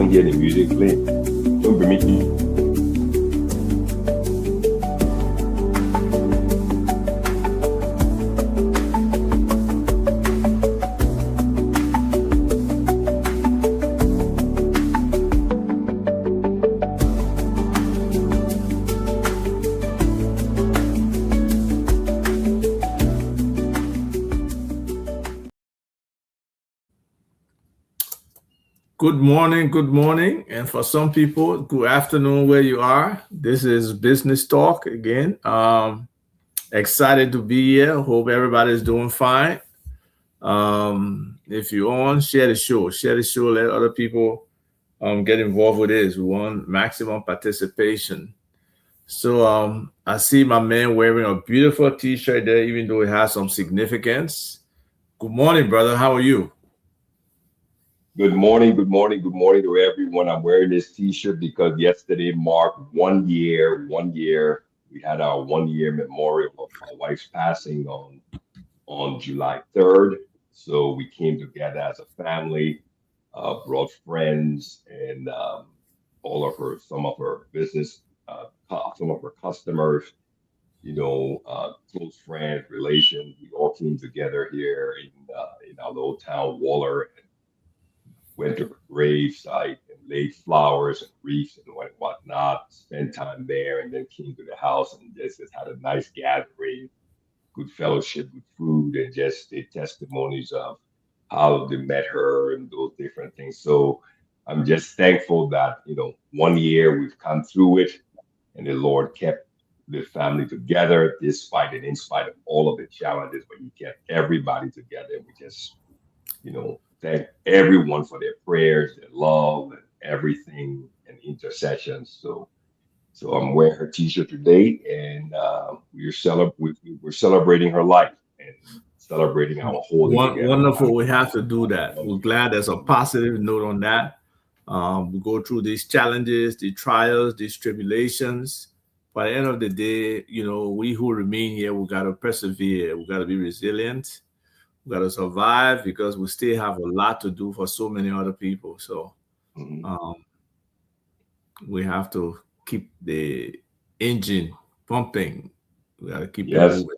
don't hear the music playing, don't bring me. Good morning, and for some people, good afternoon where you are. This is Business Talk again. Excited to be here. Hope everybody's doing fine. If you're on, share the show. Share the show. Let other people get involved with this. We want maximum participation. So I see my man wearing a beautiful T-shirt there, even though it has some significance. Good morning, brother. How are you? Good morning, good morning, good morning to everyone. I'm wearing this T-shirt because yesterday marked 1 year. 1 year. We had our 1 year memorial of my wife's passing on July 3rd. So we came together as a family, brought friends and some of her business, some of her customers, close friends, relations. We all came together here in our little town, Waller, went to her gravesite and laid flowers and wreaths and whatnot, spent time there, and then came to the house and just had a nice gathering, good fellowship with food, and just the testimonies of how they met her and those different things. So I'm just thankful that, 1 year we've come through it and the Lord kept the family together despite and in spite of all of the challenges, but He kept everybody together. We just thank everyone for their prayers, their love, and everything, and intercessions. So I'm wearing her T-shirt today, and we're celebrating her life and celebrating our holding together. Wonderful. We have to do that. We're glad there's a positive note on that. We go through these challenges, the trials, these tribulations. By the end of the day, we who remain here, we got to persevere. We got to be resilient. We got to survive because we still have a lot to do for so many other people. So Mhm. we have to keep the engine pumping. We got to keep it Yes, moving.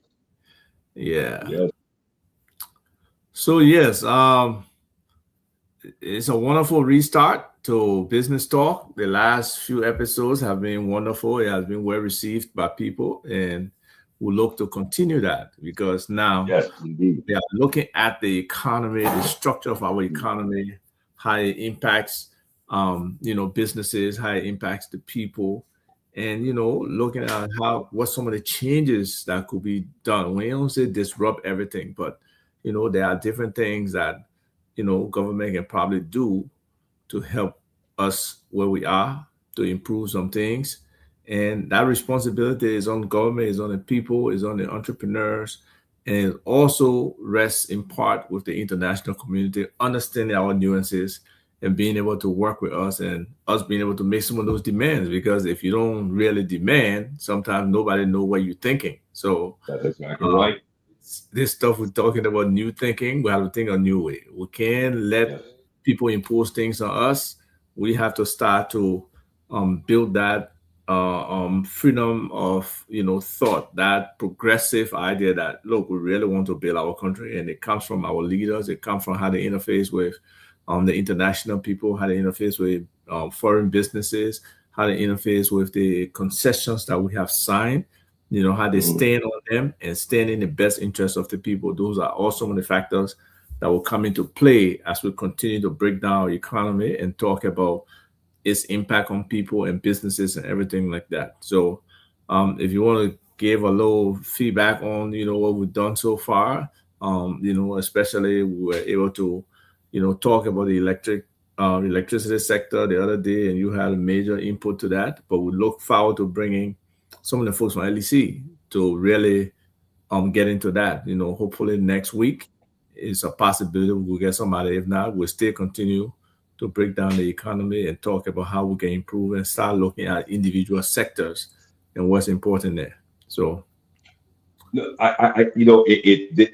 Yeah. yes. So yes, it's a wonderful restart to Business Talk. The last few episodes have been wonderful. It has been well received by people, and we look to continue that because now Yes, indeed. we are looking at the economy, the structure of our Mhm. economy, how it impacts, businesses, how it impacts the people, and looking at what some of the changes that could be done. We don't say disrupt everything, but there are different things that government can probably do to help us where we are to improve some things. And that responsibility is on government, is on the people, is on the entrepreneurs, and it also rests in part with the international community, understanding our nuances and being able to work with us and us being able to make some of those demands. Because if you don't really demand, sometimes nobody know what you're thinking. So That's exactly uh, right. this stuff we're talking about new thinking, we have to think a new way. We can't let Yes. people impose things on us. We have to start to build that freedom of thought, that progressive idea that look, we really want to build our country, and it comes from our leaders. It comes from how they interface with the international people, how they interface with foreign businesses, how they interface with the concessions that we have signed, how they Mhm. stand on them and stand in the best interest of the people. Those are all some of the factors that will come into play as we continue to break down our economy and talk about its impact on people and businesses and everything like that. So, if you want to give a little feedback on what we've done so far, especially we were able to talk about the electricity sector the other day, and you had a major input to that. But we look forward to bringing some of the folks from LEC to really get into that. Hopefully next week is a possibility we'll get somebody. If not, we'll still continue to break down the economy and talk about how we can improve and start looking at individual sectors and what's important there. So No,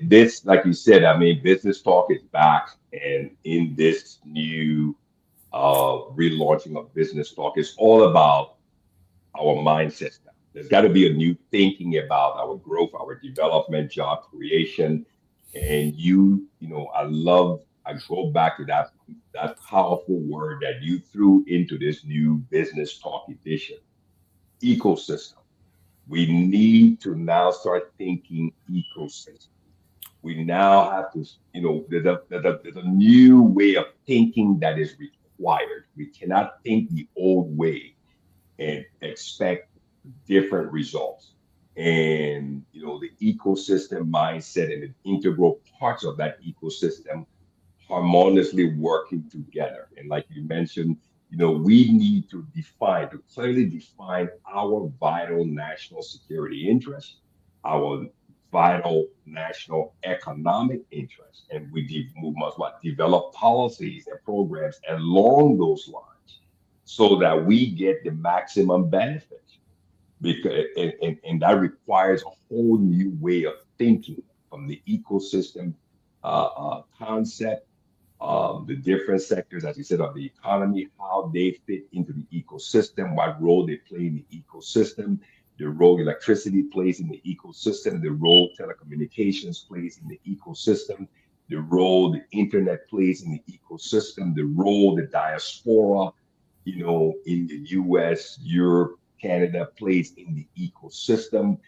this, like you said, I mean, business talk is back, and in this new relaunching of Business Talk. It's all about our mindsets now. There's got to be a new thinking about our growth, our development, job creation. And I go back to that powerful word that you threw into this new Business Talk edition, ecosystem. We need to now start thinking ecosystem. We now have to, there's a new way of thinking that is required. We cannot think the old way and expect different results. And the ecosystem mindset and the integral parts of that ecosystem harmoniously working together. And like you mentioned, we need to clearly define our vital national security interests, our vital national economic interests, and we must develop policies and programs along those lines so that we get the maximum benefit. Because and that requires a whole new way of thinking from the ecosystem concept, the different sectors, as you said, of the economy, how they fit into the ecosystem, what role they play in the ecosystem, the role electricity plays in the ecosystem, the role telecommunications plays in the ecosystem, the role the internet plays in the ecosystem, the role the diaspora, in the US, Europe, Canada plays in the ecosystem,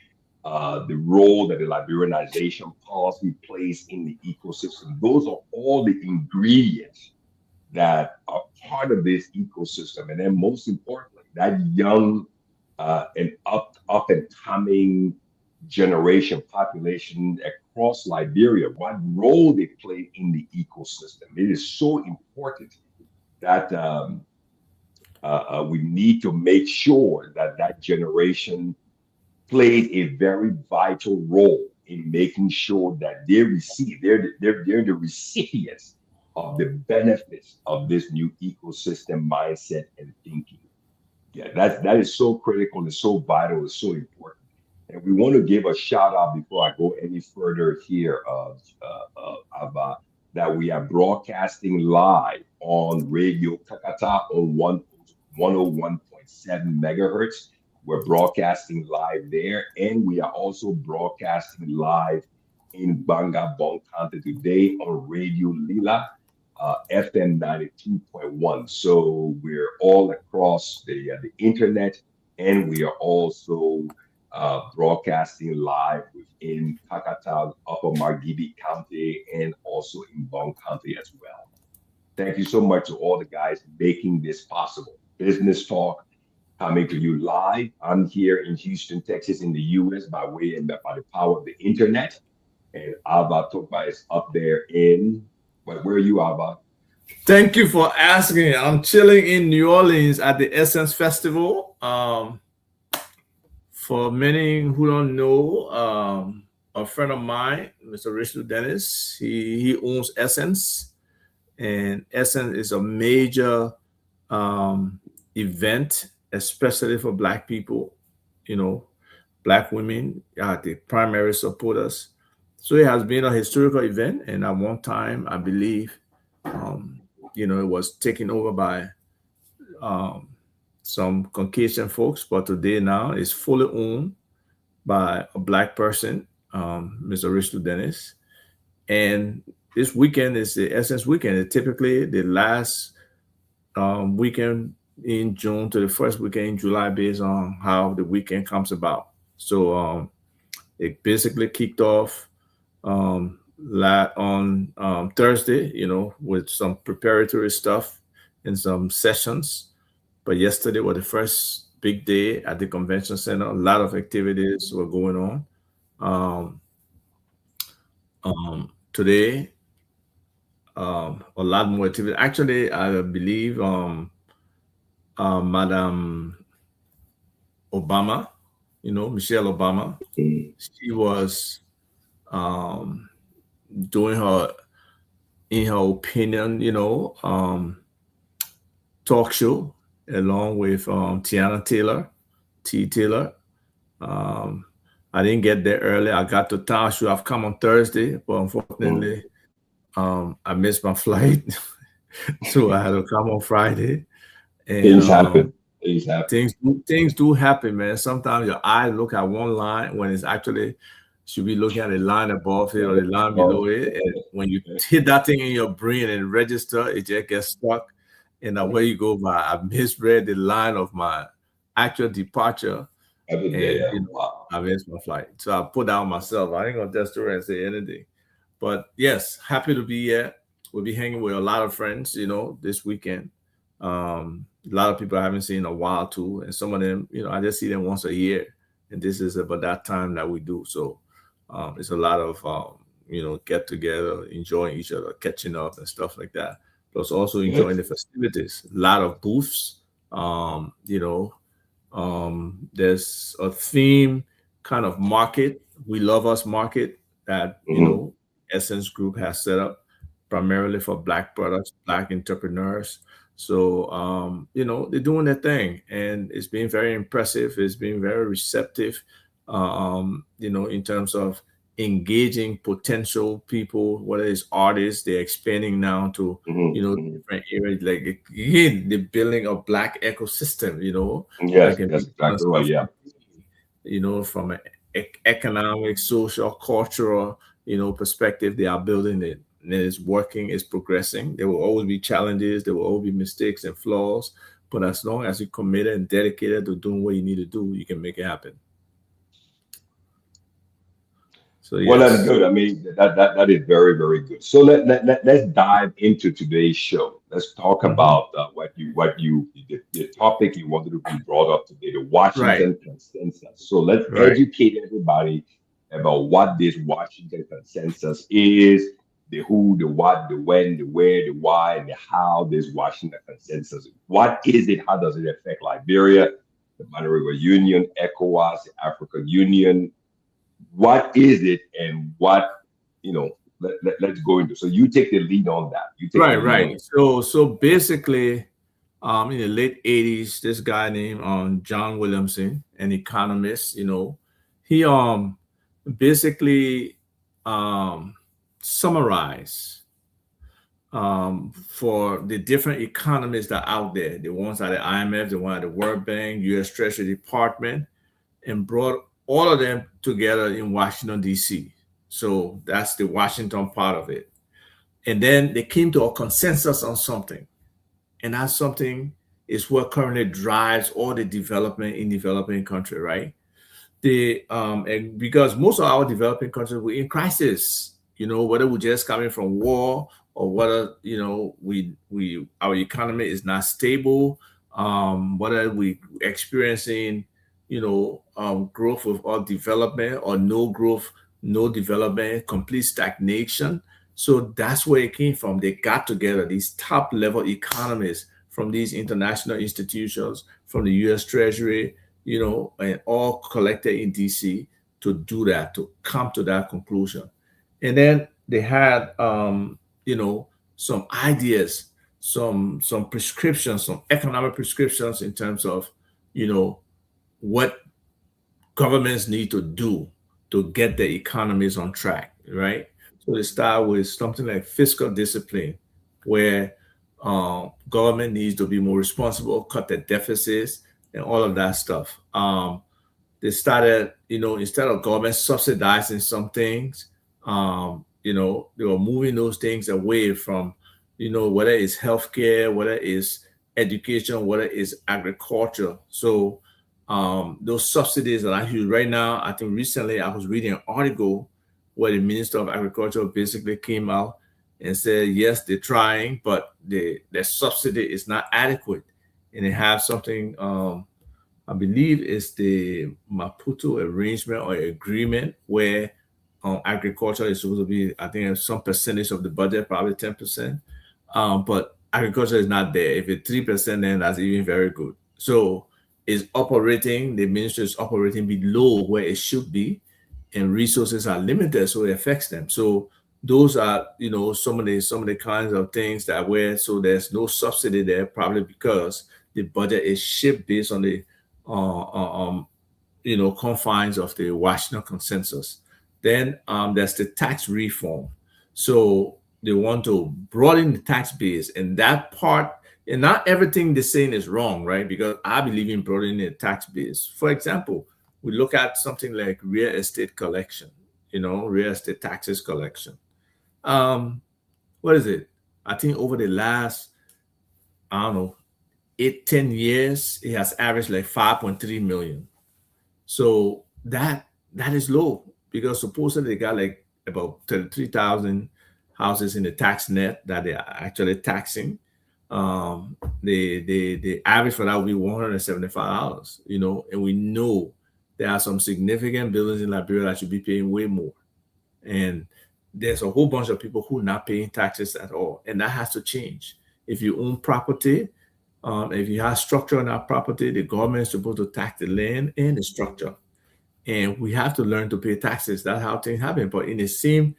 the role that the liberalization policy plays in the ecosystem. Those are all the ingredients that are part of this ecosystem. And then most importantly, that young and up and coming generation population across Liberia, what role they play in the ecosystem. It is so important that we need to make sure that that generation played a very vital role in making sure that they're the recipients of the benefits of this new ecosystem mindset and thinking. Yeah, that is so critical and so vital and so important. And we want to give a shout out before I go any further here that we are broadcasting live on Radio Kakata on 101.7 megahertz. We're broadcasting live there, and we are also broadcasting live in Banga County today on Radio Lila, FM 92.1. So we're all across the internet, and we are also broadcasting live within Kakata, Upper Margibi County, and also in Bong County as well. Thank you so much to all the guys making this possible. Business Talk coming to you live. I'm here in Houston, Texas, in the U.S. by the power of the internet. And Alba Tokba is up there where are you, Alba? Thank you for asking. I'm chilling in New Orleans at the Essence Festival. For many who don't know, a friend of mine, Mr. Richard Dennis, he owns Essence, and Essence is a major event, especially for Black people. Black women are the primary supporters. So it has been a historical event, and at one time, I believe, it was taken over by some Caucasian folks, but today now it's fully owned by a Black person, Mr. Richard Dennis. And this weekend is the Essence weekend. It's typically the last weekend in June to the first weekend in July, based on how the weekend comes about. So it basically kicked off on Thursday, with some preparatory stuff and some sessions. But yesterday was the first big day at the convention center. A lot of activities were going on. Today, a lot more activity. Actually, I believe Madam Obama, Michelle Obama, she was doing in her opinion, talk show along with Tiana Taylor, T. Taylor. I didn't get there early. I got to town. I should have come on Thursday, but unfortunately, I missed my flight. So I had to come on Friday, and Things happen. Things happen. things do happen, man. Sometimes your eye look at one line when it's actually should be looking at the line above it or the line below Oh, it. And when you hit that thing in your brain and register, it just gets stuck. And away you go by. I misread the line of my actual departure, and yeah. Wow. I missed my flight. So I put down myself. I ain't gonna just do it and say anything. But yes, happy to be here. We'll be hanging with a lot of friends, this weekend. A lot of people I haven't seen in a while too, and some of them, I just see them once a year, and this is about that time that we do. So it's a lot of get together, enjoying each other, catching up, and stuff like that. Plus, also enjoying Yes. the festivities. A lot of booths. There's a theme kind of market. We love us market that Hmm. Essence Group has set up primarily for Black products, Black entrepreneurs. So they're doing their thing, and it's been very impressive. It's been very receptive, in terms of engaging potential people, whether it's artists, they're expanding now to Hmm. Hmm. different areas, like again, the building of Black ecosystem, that Yes, can be that's done exactly right. stuff Yeah. like, from an economic, social, cultural, perspective. They are building it, and it's working, it's progressing. There will always be challenges, there will always be mistakes and flaws, but as long as you're committed and dedicated to doing what you need to do, you can make it happen. So Well, that's yes. good. I mean, that is very, very good. So let's dive into today's show. Let's talk Mhm. about the topic you wanted to be brought up today, the Right, Washington Consensus. So let's right. educate everybody about what this Washington Consensus is, the who, the what, the when, the where, the why, and the how. This Washington Consensus. What is it? How does it affect Liberia, the Monterey Union, ECOWAS, the African Union? What is it and what let's go into, so you take the lead on that, you take the Right, lead on right. it. So basically, in the late '80s, this guy named John Williamson, an economist, he basically um summarized for the different economists that are out there, the ones at the IMF, the one at the World Bank, U.S. Treasury Department, and brought all of them together in Washington D.C. So that's the Washington part of it, and then they came to a consensus on something, and that something is what currently drives all the development in developing country, right? And because most of our developing countries were in crisis, whether we're just coming from war or whether we our economy is not stable, whether we experiencing growth without development or no growth, no development, complete stagnation. So that's where it came from. They got together, these top level economists from these international institutions, from the US Treasury, and all collected in DC to do that, to come to that conclusion. And then they had, some ideas, some prescriptions, some economic prescriptions in terms of, you know, what governments need to do to get their economies on track, right? So they start with something like fiscal discipline, where government needs to be more responsible, cut their deficits, and all of that stuff. They started, instead of government subsidizing some things, they were moving those things away from, whether it's healthcare, whether it's education, whether it's agriculture. So those subsidies that I use right now, I think recently I was reading an article where the Minister of Agriculture basically came out and said, yes, they're trying, but the subsidy is not adequate. And they have something I believe it's the Maputo arrangement or agreement where agriculture is supposed to be, I think, some percentage of the budget, probably 10%. But agriculture is not there. If it's 3%, then that's even very good. So it's operating, the ministry is operating below where it should be, and resources are limited, so it affects them. So those are, some of the kinds of things that where so there's no subsidy there, probably because the budget is shaped based on the confines of the Washington Consensus. Then there's the tax reform. So They want to broaden the tax base, and that part, and not everything they're saying is wrong, right? Because I believe in broadening the tax base. For example, we look at something like real estate collection, real estate taxes collection. Um, what is it? I think over the last, I don't know, 8, 10 years, it has averaged like 5.3 million. So that is low because supposedly they got like about 33,000 houses in the tax net that they are actually taxing. The average for that would be $175, and we know there are some significant buildings in Liberia that should be paying way more. And there's a whole bunch of people who are not paying taxes at all, and that has to change. If you own property, if you have structure on that property, the government is supposed to tax the land and the structure, and we have to learn to pay taxes. That's how things happen. But in the same,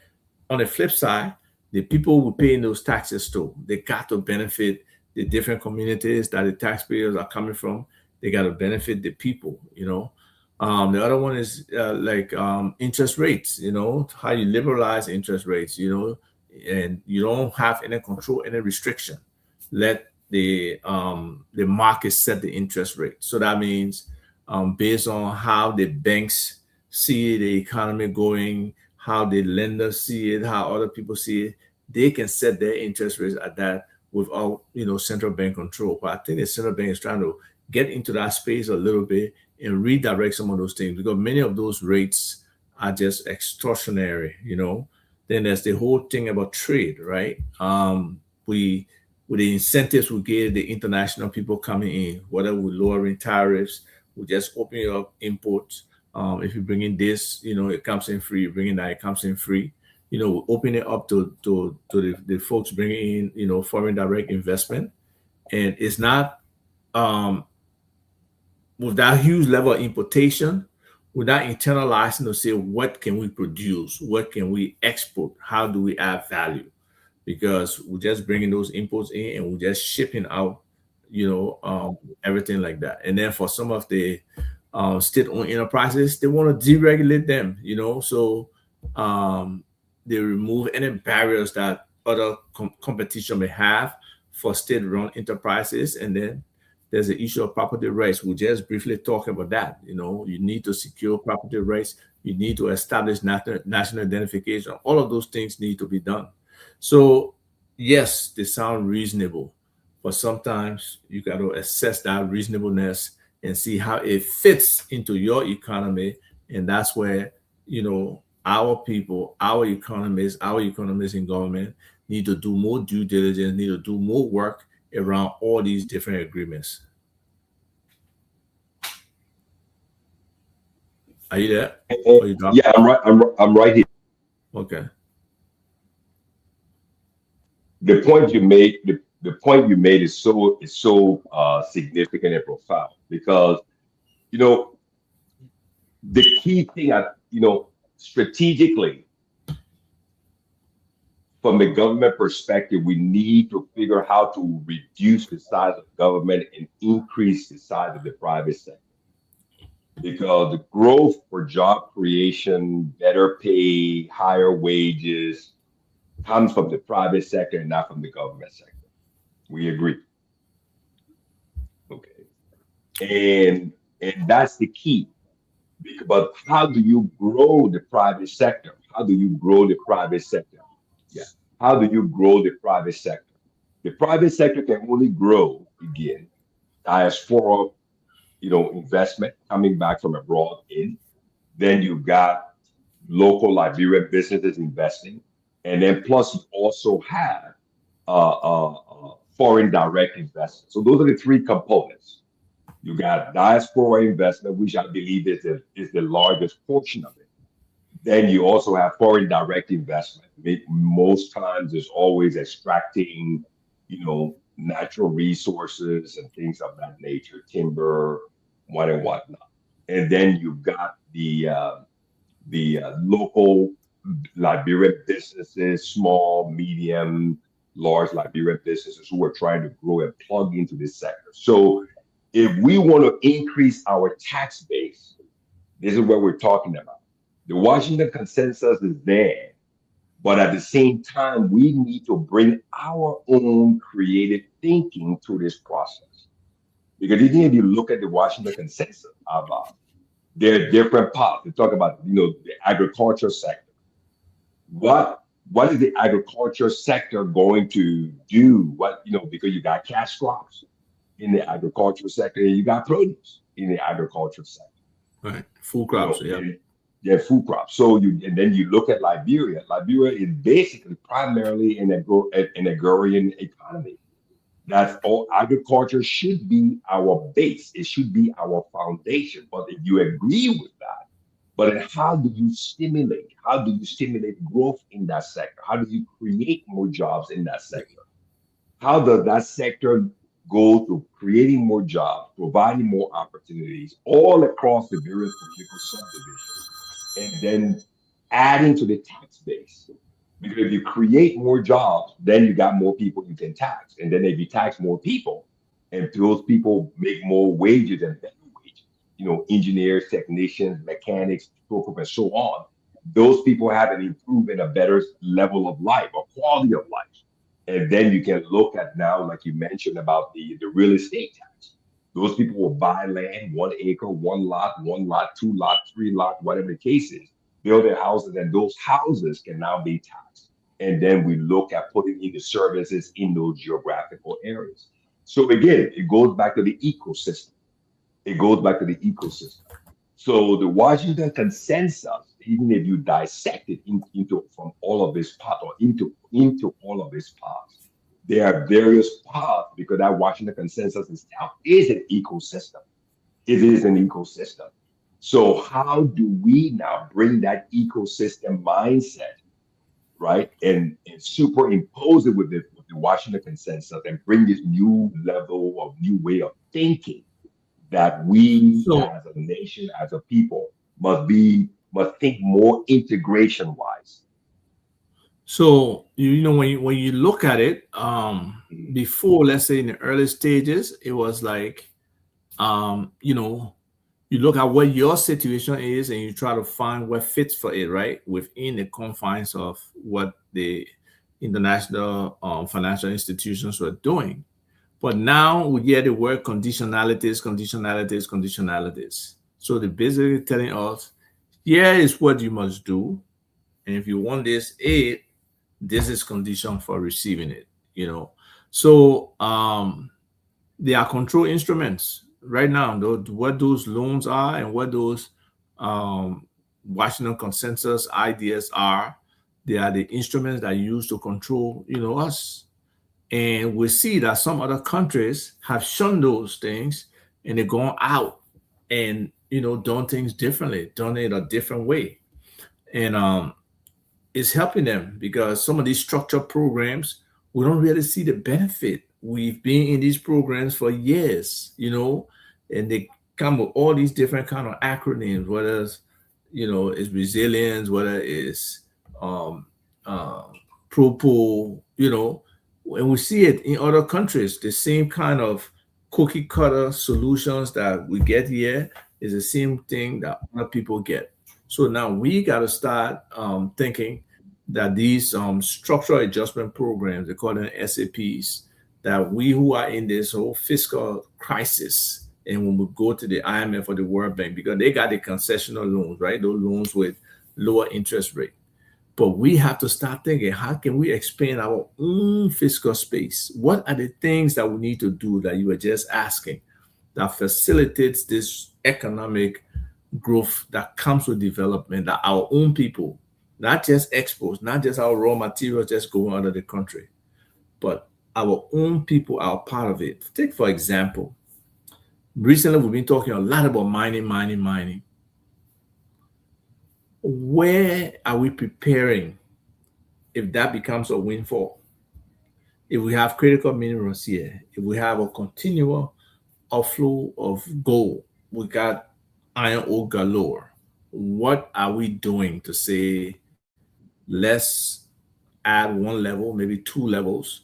on the flip side, the people who paying those taxes to, they got to benefit the different communities that the taxpayers are coming from. They got to benefit the people. The other one is like interest rates, how you liberalize interest rates, and you don't have any control, any restriction. Let the market set the interest rate. So that means based on how the banks see the economy going, how the lenders see it, how other people see it, they can set their interest rates at that without central bank control. But I think the central bank is trying to get into that space a little bit and redirect some of those things because many of those rates are just extortionary. Then there's the whole thing about trade, right? We with the incentives we give the international people coming in, whether we're lowering tariffs, we just opening up imports. If you bring in this, it comes in free. You bring in that, it comes in free. We open it up to the folks bringing in, foreign direct investment, and it's not um, with that huge level of importation, without internalizing to say what can we produce, what can we export, how do we add value, because we're just bringing those imports in and we're just shipping out, everything like that. And then for some of the state-owned enterprises, they want to deregulate them, so um, they remove any barriers that other competition may have for state-run enterprises. And then there's the issue of property rights. We just briefly talk about that. You need to secure property rights. You need to establish national identification. All of those things need to be done. So, yes, they sound reasonable, but sometimes you got to assess that reasonableness and see how it fits into your economy. And that's where, our people, our economists in government need to do more due diligence, need to do more work around all these different agreements. Are you there? Or you dropped? Yeah, I'm right. I'm right here. Okay. The point you made is so significant and profound because you know the key thing strategically from the government perspective, we need to figure how to reduce the size of government and increase the size of the private sector because the growth for job creation, better pay, higher wages comes from the private sector and not from the government sector. We agree. Okay. And that's the key. But how do you grow the private sector? How do you grow the private sector? Yeah. How do you grow the private sector? The private sector can only grow again diaspora, investment coming back from abroad in. Then you've got local Liberian businesses investing, and then plus you also have foreign direct investment. So those are the three components. You got diaspora investment, which I believe is the largest portion of it. Then you also have foreign direct investment. Most times, there's always extracting, natural resources and things of that nature, timber, what and whatnot. And then you've got the local Liberian businesses, small, medium, large Liberian businesses who are trying to grow and plug into this sector. So if we want to increase our tax base, this is what we're talking about. The Washington consensus is there. But at the same time, we need to bring our own creative thinking to this process. Because even if you look at the Washington Consensus, there are different parts. They talk about, the agriculture sector. What is the agriculture sector going to do? Because you got cash crops in the agriculture sector, and you got produce in the agriculture sector. Right. Full You crops. know, Yeah. and they're food crops. So and then you look at Liberia. Liberia is basically primarily an agrarian economy. That's all. Agriculture should be our base. It should be our foundation. But if you agree with that, but then how do you stimulate? How do you stimulate growth in that sector? How do you create more jobs in that sector? How does that sector go to creating more jobs, providing more opportunities all across the various political subdivisions, and then adding to the tax base? Because if you create more jobs, then you got more people you can tax. And then if you tax more people, and those people make more wages and better wages, engineers, technicians, mechanics, so forth and so on, those people have an improvement, a better level of life, a quality of life. And then you can look at now, like you mentioned about the real estate tax. Those people will buy land, 1 acre, one lot, two lot, three lot, whatever the case is, build their houses, and those houses can now be taxed. And then we look at putting in the services in those geographical areas. So again, it goes back to the ecosystem. It goes back to the ecosystem. So the Washington Consensus, even if you dissect it into from all of its parts or into all of its parts, there are various parts because that Washington Consensus itself is an ecosystem. It is an ecosystem. So how do we now bring that ecosystem mindset, right, and superimpose it with the Washington Consensus and bring this new level of new way of thinking that we So as a nation, as a people, must think more integration wise. so when you look at it, before, let's say in the early stages, it was like, um, you know, you look at what your situation is and you try to find what fits for it, right? Within the confines of what the international financial institutions were doing. But now we get the word conditionalities, conditionalities, conditionalities. So they're basically telling us, here is what you must do. And if you want this aid, this is condition for receiving it, you know. So they are control instruments right now. What those loans are and what those um, Washington consensus ideas are, they are the instruments that are used to control, us. And we see that some other countries have shunned those things and they're going out and done things differently, done it a different way. And it's helping them because some of these structured programs, we don't really see the benefit. We've been in these programs for years, and they come with all these different kind of acronyms, whether it's resilience, whether it's um, uh, propo, and we see it in other countries. The same kind of cookie cutter solutions that we get here is the same thing that other people get. So now we got to start thinking that these structural adjustment programs, they call them SAPs, that we who are in this whole fiscal crisis, and when we go to the IMF or the World Bank, because they got the concessional loans, right? Those loans with lower interest rate. But we have to start thinking, how can we expand our own fiscal space? What are the things that we need to do that you were just asking that facilitates this economic growth that comes with development, that our own people, not just exports, not just our raw materials just going out of the country, but our own people are part of it. Take, for example, recently we've been talking a lot about mining, mining, mining. Where are we preparing if that becomes a windfall? If we have critical minerals here, if we have a continual outflow of gold, we got iron ore galore. What are we doing to say, let's add one level, maybe two levels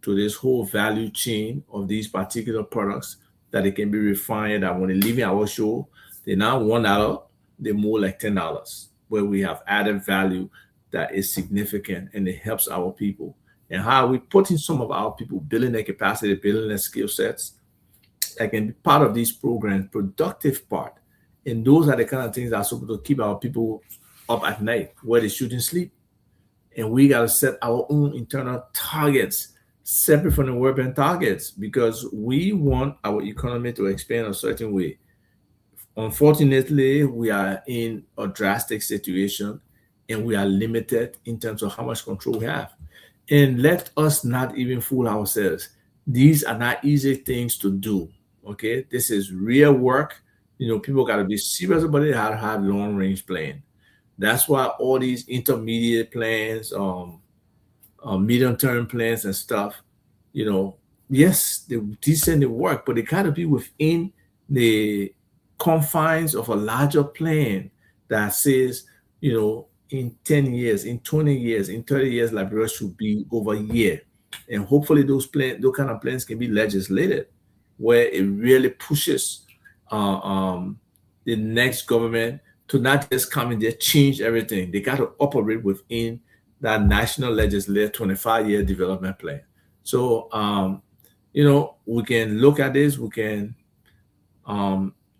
to this whole value chain of these particular products that it can be refined, that when they leave our show, they're now $1, they're more like $10, where we have added value that is significant and it helps our people. And how we putting some of our people building their capacity, building their skill sets, that can be part of these programs, productive part. And those are the kind of things that are supposed to keep our people up at night where they shouldn't sleep. And we got to set our own internal targets separate from the World Bank targets because we want our economy to expand a certain way. Unfortunately, we are in a drastic situation and we are limited in terms of how much control we have. And let us not even fool ourselves. These are not easy things to do. Okay. This is real work. People got to be serious about it, how to have long range plan. That's why all these intermediate plans, medium term plans and stuff, you know, yes, they decent, they work, but they gotta be within the confines of a larger plan that says, in 10 years, in 20 years, in 30 years, Liberia should be over here. And hopefully those kind of plans can be legislated where it really pushes uh, um, the next government to not just come in there, change everything. They got to operate within that national legislative 25-year development plan. So, we can look at this, we can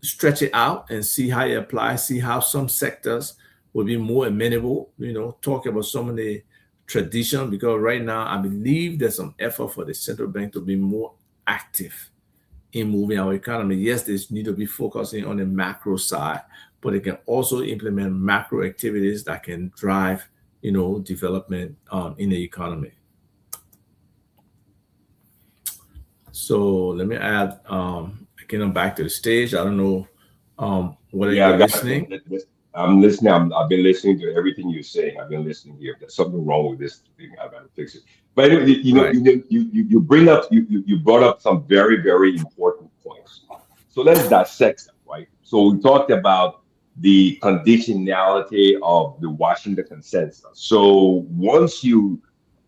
stretch it out and see how it applies, see how some sectors will be more amenable, talk about some of the tradition, because right now I believe there's some effort for the central bank to be more active in moving our economy. Yes, they need to be focusing on the macro side, but they can also implement macro activities that can drive, development in the economy. So let me add, again, back to the stage. I don't know whether Yeah, you're I got listening. I'm listening. I've been listening to everything you're saying. I've been listening here. If there's something wrong with this thing, I've got to fix it. But anyway, Right. you brought up some very, very important points. So let's dissect them, right? So we talked about the conditionality of the Washington Consensus. So once you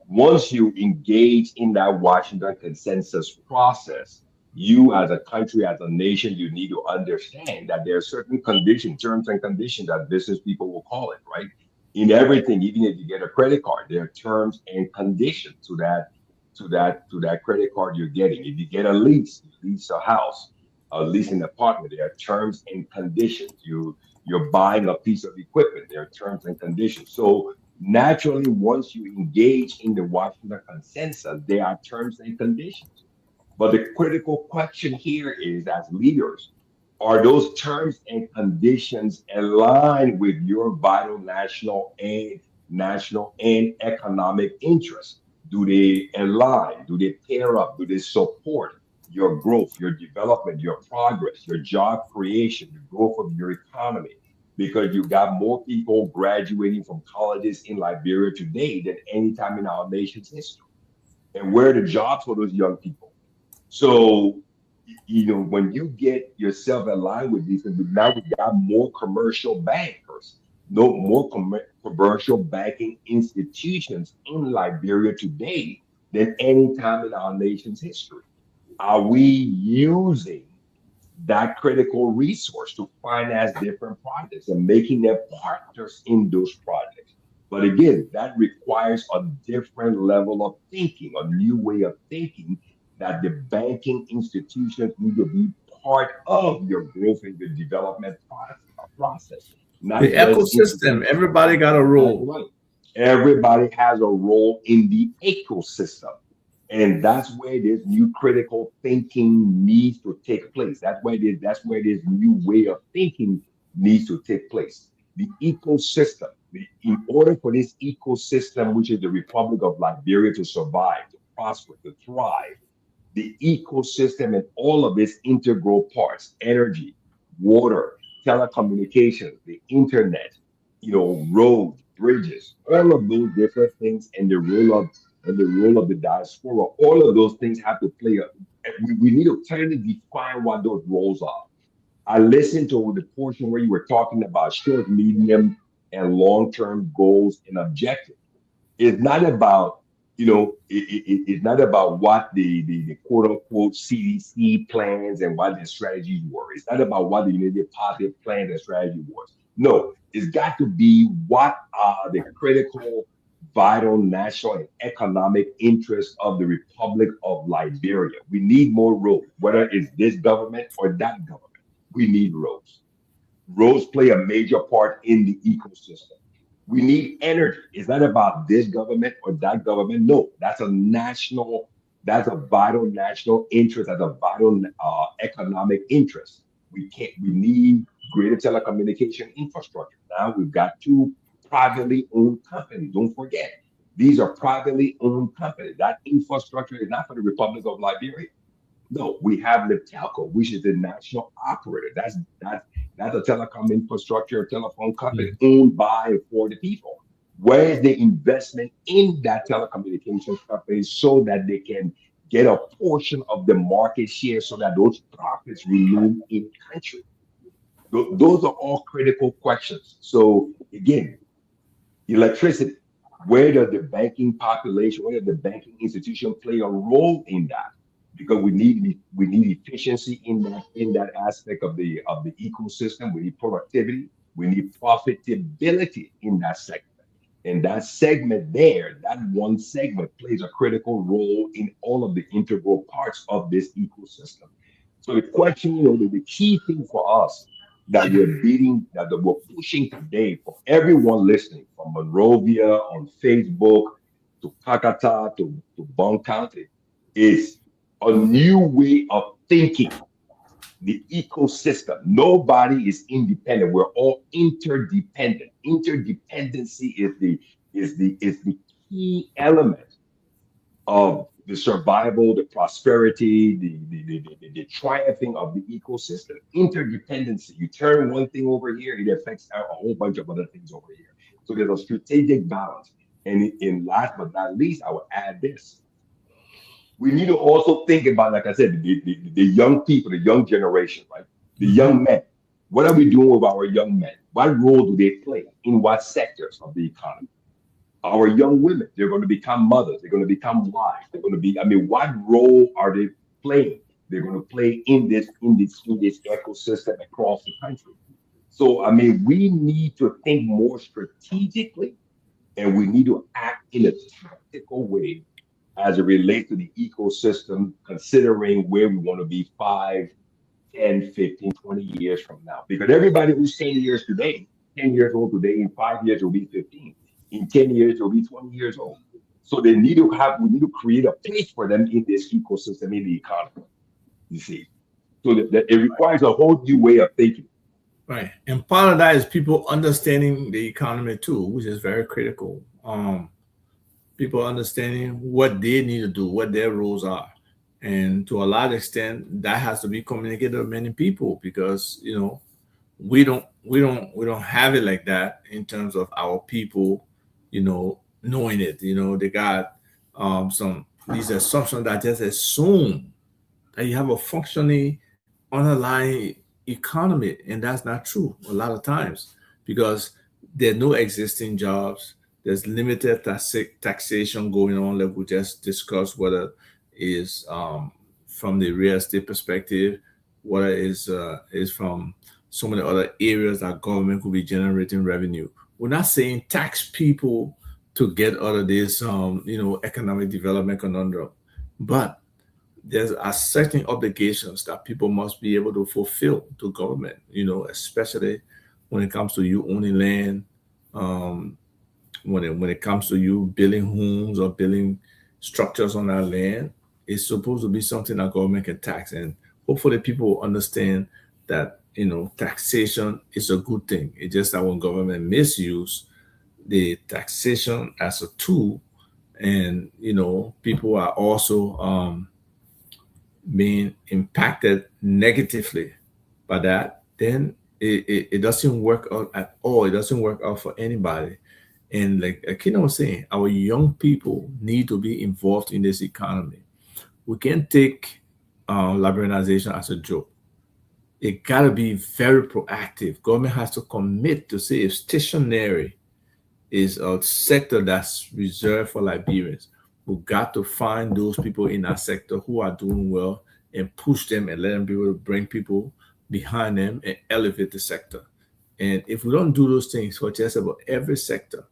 engage in that Washington consensus process, you as a country, as a nation, you need to understand that there are certain conditions, terms and conditions that business people will call it, right? In everything, even if you get a credit card, there are terms and conditions to that credit card you're getting. If you get a lease, you lease a house, lease an apartment, there are terms and conditions. You're buying a piece of equipment, there are terms and conditions. So naturally, once you engage in the Washington consensus, there are terms and conditions. But the critical question here is, as leaders, are those terms and conditions aligned with your vital national and economic interests? Do they align? Do they pair up? Do they support your growth, your development, your progress, your job creation, the growth of your economy? Because you got more people graduating from colleges in Liberia today than any time in our nation's history. And where are the jobs for those young people? So, when you get yourself aligned with these, and now we got more commercial bankers, no more commercial banking institutions in Liberia today than any time in our nation's history. Are we using that critical resource to finance different projects and making them partners in those projects? But again, that requires a different level of thinking, a new way of thinking, that the banking institutions need to be part of your growth and your development process, The not just ecosystem, institutions. everybody got a That's role. right. Everybody has a role in the ecosystem. And that's where this new critical thinking needs to take place. That's where this new way of thinking needs to take place. The ecosystem. In order for this ecosystem, which is the Republic of Liberia, to survive, to prosper, to thrive, the ecosystem and all of its integral parts, energy, water, telecommunications, the internet, roads, bridges, all of those different things, and the role of the diaspora, all of those things have to play a, we need to clearly define what those roles are. I listened to the portion where you were talking about short, medium, and long-term goals and objectives. It's not about, it's not about what the quote unquote CDC plans and what their strategies were. It's not about what the United Positive plans and strategy was. No, it's got to be what are the critical, vital national and economic interests of the Republic of Liberia. We need more roads, whether it's this government or that government. We need roads. Roads play a major part in the ecosystem. We need energy. It's not about this government or that government. No, that's a vital national interest, that's a vital economic interest. We need greater telecommunication infrastructure. Now we've got two privately owned companies. Don't forget, these are privately owned companies. That infrastructure is not for the Republic of Liberia. No, we have the telco, which is the national operator. That's a telecom infrastructure, telephone company Mm. owned by and for the people. Where is the investment in that telecommunications company so that they can get a portion of the market share so that those profits remain in country? Those are all critical questions. So again, electricity. Where does the banking population, where does the banking institution play a role in that? Because we need efficiency in that aspect of the ecosystem. We need productivity. We need profitability in that segment. And that segment there, that one segment plays a critical role in all of the integral parts of this ecosystem. So the question, the key thing for us that we're pushing today for everyone listening from Monrovia on Facebook to Kakata to Bong County is a new way of thinking the ecosystem. Nobody is independent. We're all interdependent. Interdependency is the key element of the survival, the prosperity, the triumphing of the ecosystem. Interdependency. You turn one thing over here, it affects a whole bunch of other things over here. So there's a strategic balance. And in last but not least, I will add this. We need to also think about, like I said, the young people, the young generation, right? The Mhm. young men. What are we doing with our young men? What role do they play in what sectors of the economy? Our young women, they're going to become mothers, they're going to become wives, they're going to be, I mean, what role are they playing? They're going to play in this ecosystem across the country. So I mean, we need to think more strategically and we need to act in a tactical way as it relates to the ecosystem, considering where we want to be 5, 10, 15, 20 years from now. Because everybody who's 10 years today, 10 years old today, in 5 years will be 15. In 10 years, they'll be 20 years old. So we need to create a place for them in this ecosystem, in the economy, you see. So that it requires a whole new way of thinking. Right. And part of that is people understanding the economy too, which is very critical. People understanding what they need to do, what their roles are. And to a large extent, that has to be communicated to many people because, we don't have it like that in terms of our people, knowing it. They got some these assumptions that just assume that you have a functioning underlying economy, and that's not true a lot of times because there are no existing jobs. There's limited taxation going on, like we just discussed, whether is from the real estate perspective, whether is from so many other areas that government could be generating revenue. We're not saying tax people to get out of this economic development conundrum, but there's a certain obligations that people must be able to fulfill to government, especially when it comes to you owning land, um, when it comes to you building homes or building structures on that land. It's supposed to be something that government can tax, and hopefully people will understand that taxation is a good thing. It's just that when government misuse the taxation as a tool, and people are also being impacted negatively by that, then it doesn't work out at all. It doesn't work out for anybody. And like Akina was saying, our young people need to be involved in this economy. We can't take liberalization as a joke. It got to be very proactive. Government has to commit to say if stationary is a sector that's reserved for Liberians. We got to find those people in that sector who are doing well and push them and let them be able to bring people behind them and elevate the sector. And if we don't do those things for just about every sector,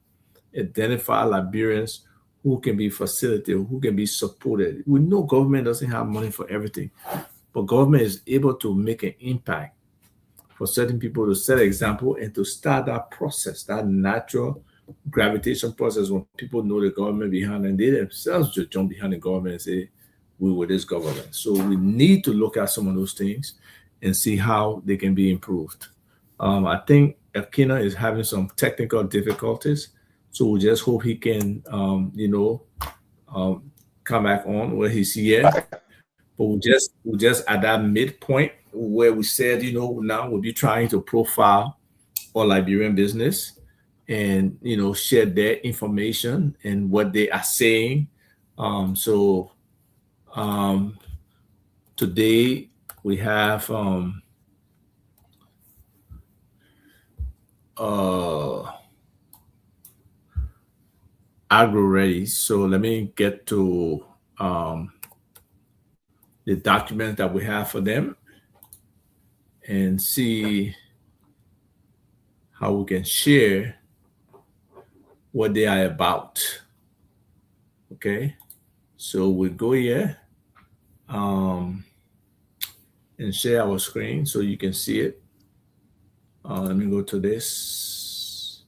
identify Liberians who can be facilitated, who can be supported. We know government doesn't have money for everything, but government is able to make an impact for certain people to set an example and to start that process, that natural gravitation process when people know the government behind and they themselves just jump behind the government and say, we were this government. So we need to look at some of those things and see how they can be improved. I think Akina is having some technical difficulties, so we just hope he can, um, come back on where he's here. But we just at that midpoint where we said, now we'll be trying to profile all Liberian business and share their information and what they are saying. So um, today we have uh, agro ready. So let me get to um, the document that we have for them and see how we can share what they are about. Okay, so we go here and share our screen so you can see it. Let me go to this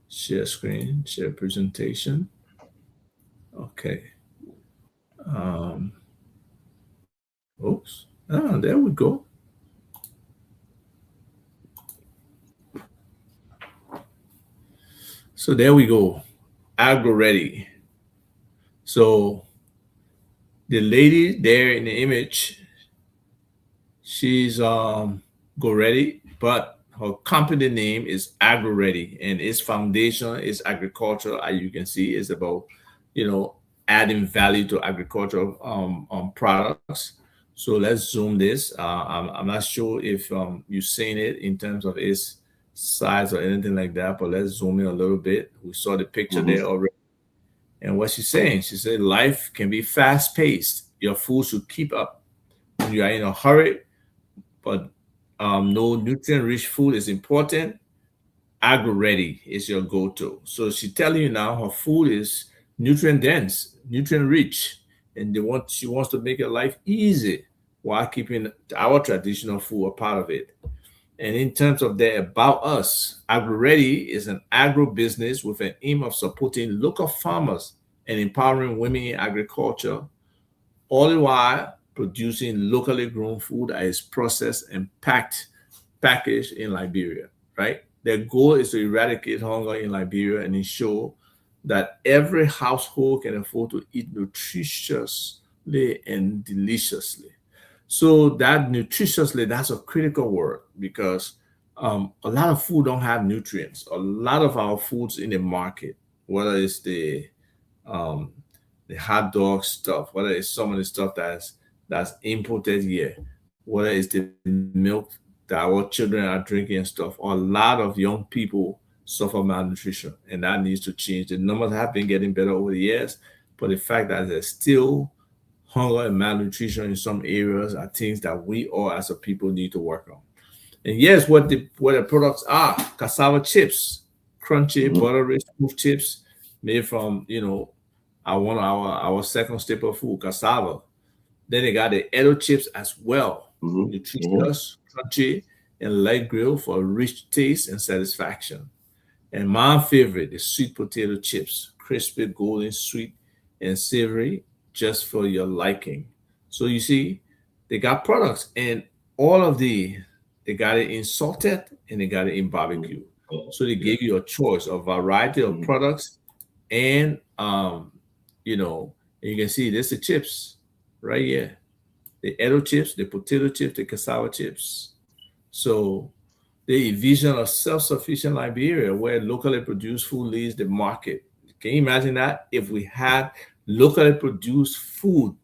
share screen, share presentation. Okay. Um, oops. There we go. So there we go. Agro ready. So the lady there in the image, she's go ready, but her company name is Agro Ready, and its foundation is agriculture. As you can see, is about adding value to agricultural products. So let's zoom this. I'm not sure if you've seen it in terms of its size or anything like that, but let's zoom in a little bit. We saw the picture there already. And what she's saying, she said, life can be fast paced. Your food should keep up. When you are in a hurry, but no nutrient rich food is important. Agro Ready is your go to. So she's telling you now her food is nutrient dense, nutrient rich, and she wants to make your life easy while keeping our traditional food a part of it. And in terms of the about us, Agro Ready is an agro business with an aim of supporting local farmers and empowering women in agriculture, all the while producing locally grown food that is processed and packaged in Liberia, right? Their goal is to eradicate hunger in Liberia and ensure that every household can afford to eat nutritiously and deliciously. So that nutritiously, that's a critical word because a lot of food don't have nutrients. A lot of our foods in the market, whether it's um, the hot dog stuff, whether it's some of the stuff that's imported here, whether it's the milk that our children are drinking and stuff, a lot of young people suffer malnutrition, and that needs to change. The numbers have been getting better over the years, but the fact that there's still hunger and malnutrition in some areas are things that we all as a people need to work on. And yes, what the products are: cassava chips, crunchy, buttery, smooth chips made from our second staple food, cassava. Then they got the Edo chips as well, nutritious, crunchy, and light grilled for rich taste and satisfaction. And my favorite, the sweet potato chips, crispy, golden, sweet, and savory, just for your liking. So you see, they got products, and all of they got it in salted and they got it in barbecue. So they gave you a choice, a variety of products, and and you can see this the chips right here, the Edo chips, the potato chips, the cassava chips. So the vision of self-sufficient Liberia, where locally produced food leads the market. Can you imagine that? If we had locally produced food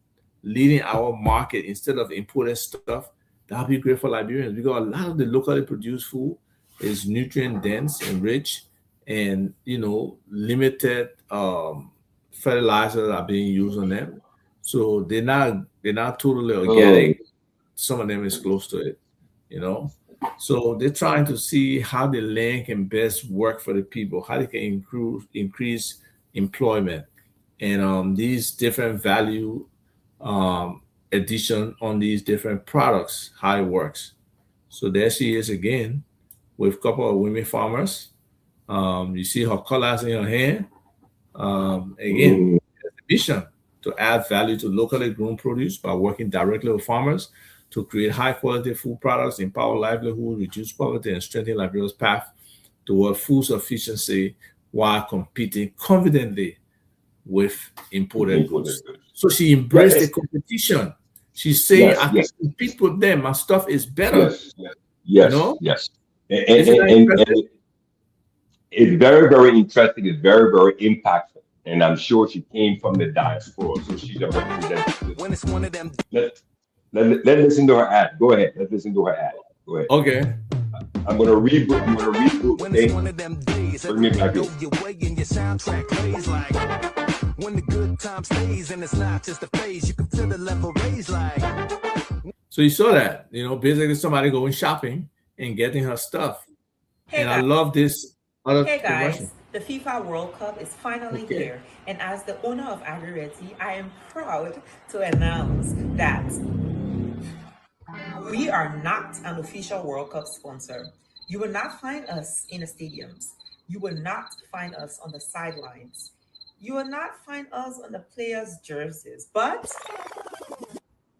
leading our market instead of imported stuff, that would be great for Liberians because a lot of the locally produced food is nutrient dense and rich, and limited fertilizers are being used on them. So they're not totally organic. Some of them is close to it, you know. So they're trying to see how the land can best work for the people, how they can increase employment, and these different value um, addition on these different products, how it works. So there she is again with a couple of women farmers. You see her colors in her hand. Again, Mm, mission to add value to locally grown produce by working directly with farmers to create high quality food products, empower livelihood, reduce poverty, and strengthen Liberia's path toward food sufficiency while competing confidently with imported imported goods. goods. So she Yeah, embraced the competition. She's saying, yes, I can yes, compete with them. My stuff is better. yes, yes, You yes, know, yes. isn't that And interesting? it's very, very interesting. It's very, very impactful. And I'm sure she came from the diaspora, so she's a representative. When it's one of them, Let's listen to her ad. Go ahead. Let's listen to her ad. Go ahead. Okay. I'm gonna reboot. when it's Okay, one of them days, bring me everything back go in. your way and your soundtrack plays like when the good time stays and it's not just a phase, you can feel the level raise like. So you saw that, basically somebody going shopping and getting her stuff. Hey And I guys, love this other hey commercial. guys, the FIFA World Cup is finally Okay. here, and as the owner of Agriretti, I am proud to announce that we are not an official World Cup sponsor. You will not find us in the stadiums. You will not find us on the sidelines. You will not find us on the players' jerseys, but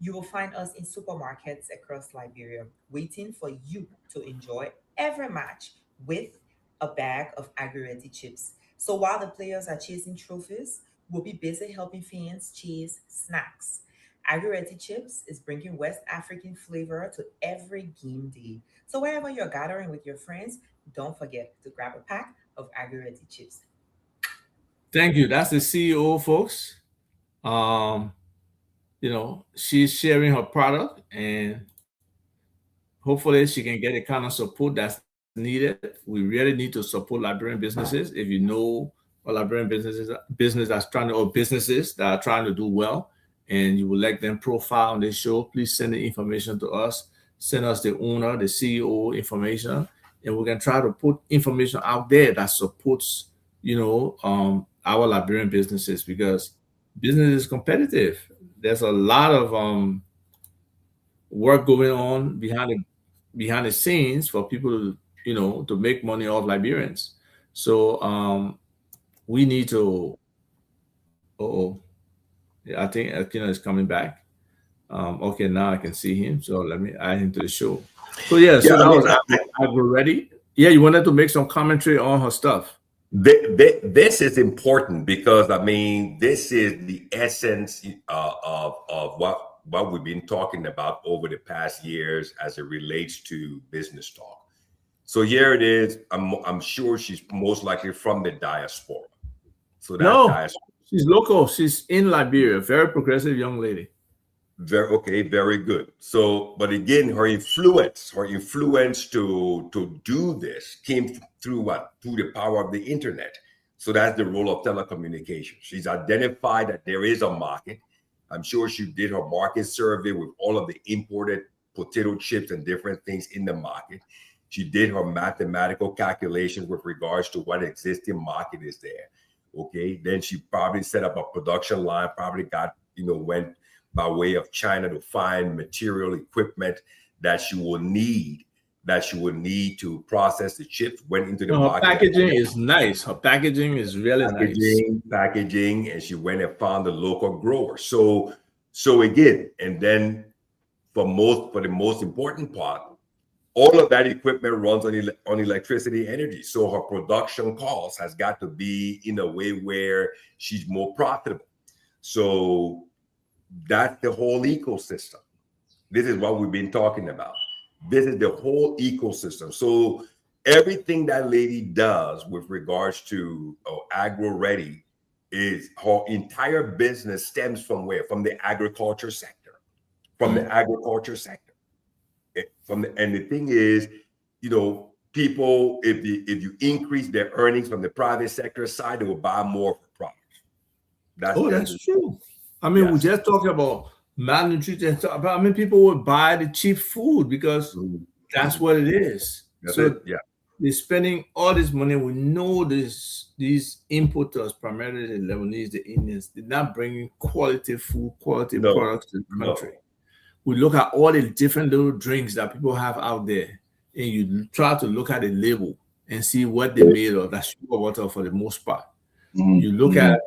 you will find us in supermarkets across Liberia, waiting for you to enjoy every match with a bag of Agriretti chips. So while the players are chasing trophies, we'll be busy helping fans chase snacks. Agriretti chips is bringing West African flavor to every game day. So wherever you're gathering with your friends, don't forget to grab a pack of Agriretti chips. Thank you. That's the CEO, folks. Um, she's sharing her product and hopefully she can get the kind of support that's needed. We really need to support Liberian businesses. If you know a Liberian business that's trying to, or businesses that are trying to do well, and you would like them profile on this show, please send the information to us. Send us the owner, the CEO information, and we can try to put information out there that supports, our Liberian businesses because business is competitive. There's a lot of work going on behind the scenes for people to to make money off Liberians. So we need to. Oh, yeah, I think Akina is coming back. Okay, now I can see him. So let me add him to the show. So yeah, Yeah, so I that mean, was Agro ready. Yeah, you wanted to make some commentary on her stuff. this is important because I mean, this is the essence of what we've been talking about over the past years as it relates to business talk. So here it is. I'm sure she's most likely from the diaspora. So that's No, diaspora. she's local. She's in Liberia. Very progressive young lady. Very okay, very good. So, but again, her influence to do this came through what? Through the power of the internet. So that's the role of telecommunications. She's identified that there is a market. I'm sure she did her market survey with all of the imported potato chips and different things in the market. She did her mathematical calculations with regards to what existing market is there. Okay, then she probably set up a production line. Probably got went by way of China to find material equipment that she will need to process the chips, went into the No, her market. packaging is nice. Her packaging is really nice. Packaging, and she went and found the local grower. So again, and then for the most important part, all of that equipment runs on electricity energy. So her production cost has got to be in a way where she's more profitable. So that's the whole ecosystem. This is what we've been talking about. This is the whole ecosystem. So everything that lady does with regards to agro ready is her entire business stems from where? From the agriculture sector. From the agriculture sector. And the thing is, people, if you increase their earnings from the private sector side, they will buy more of the products. That's true. I mean, we Yes. just talked about malnutrition. But I mean, people would buy the cheap food because That's what it is. That's So it. Yeah. they're spending all this money. We know these importers, primarily the Lebanese, the Indians, they're not bringing quality food, quality No. products to the No. country. We look at all the different little drinks that people have out there, and you try to look at the label and see what they made of. That's sugar water for the most part. You look Mhm. at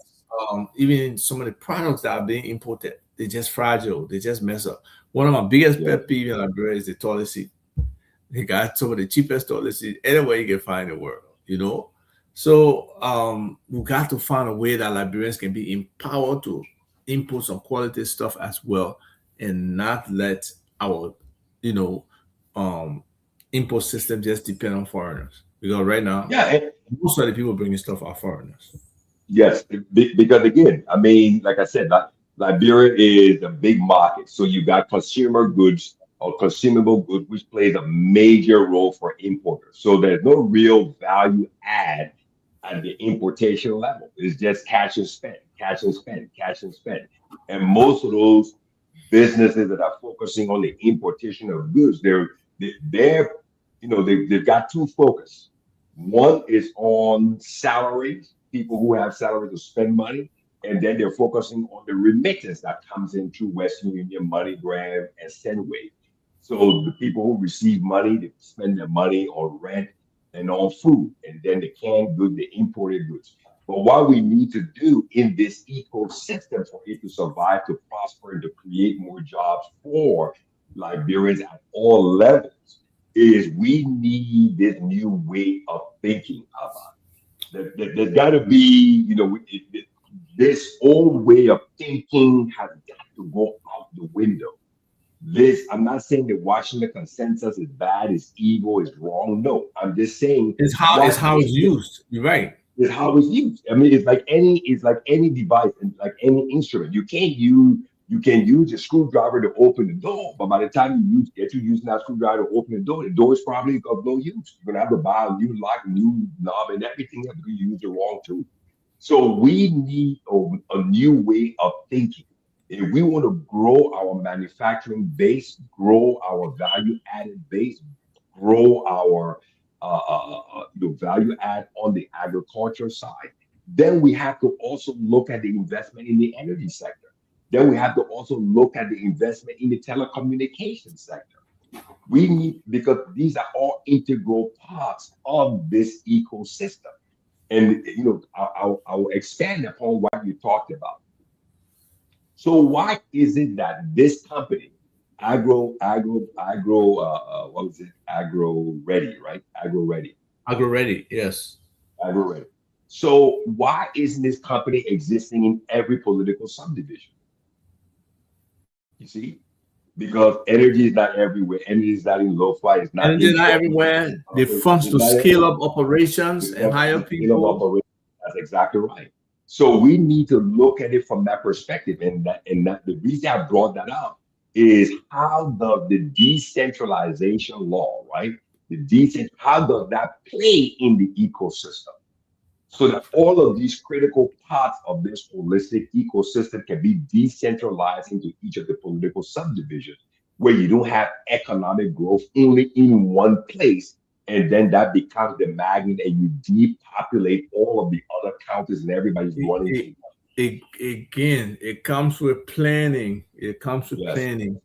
even some of the products that are being imported, they're just fragile, they just mess up. One of my biggest Yeah. pet peeves in Liberia is the toilet seat. They got some of the cheapest toilet seats anywhere you can find in the world, you know. So we got to find a way that Liberians can be empowered to import some quality stuff as well, and not let our, you know, um, import system just depend on foreigners. Because right now, Yeah, most of the people bringing stuff are foreigners. yes, because again, I mean, like I said, Liberia is a big market. So you got consumer goods or consumable goods, which plays a major role for importers. So there's no real value add at the importation level. It's just cash and spend, cash and spend, cash and spend. And most of those businesses that are focusing on the importation of goods, they're they've got two focus. One is on salaries, people who have salaries to spend money, and then they're focusing on the remittance that comes in through Western Union, MoneyGram, and Sendwave. So the people who receive money, they spend their money on rent and on food, and then the canned goods, the imported goods. But what we need to do in this ecosystem for it to survive, to prosper, and to create more jobs for Liberians at all levels is we need this new way of thinking about it. There's got to be, this old way of thinking has got to go out the window. I'm not saying that Washington consensus is bad, is evil, is wrong. No, I'm just saying It's what how it's used. You're right. is how it's used. I mean, it's like any device and like any instrument. You can use a screwdriver to open the door, but by the time get you using that screwdriver to open the door is probably of no use. You're gonna have to buy a new lock, new knob, and everything else because you use the wrong tool. So we need a new way of thinking. If we want to grow our manufacturing base, grow our value added base, grow our value add on the agriculture side, then we have to also look at the investment in the energy sector. Then we have to also look at the investment in the telecommunications sector. We need because these are all integral parts of this ecosystem. And I'll expand upon what you talked about. So why is it that this company, what was it? Agro Ready, right? Agro Ready, Agro ready, yes. Agro Ready. So why isn't this company existing in every political subdivision? You see, because energy is not everywhere. Energy is not in Lo-Fi. It's not And they're in not Georgia. everywhere. The funds It's to not scale up operations It's and not hire the scale of people. operation. That's exactly right. So we need to look at it from that perspective, and that the reason I brought that up is how the decentralization law, right? How does that play in the ecosystem? So that all of these critical parts of this holistic ecosystem can be decentralized into each of the political subdivisions, where you don't have economic growth only in one place, and then that becomes the magnet, and you depopulate all of the other counties, and everybody's It, running it, to again, it comes with planning. It comes with yes, planning.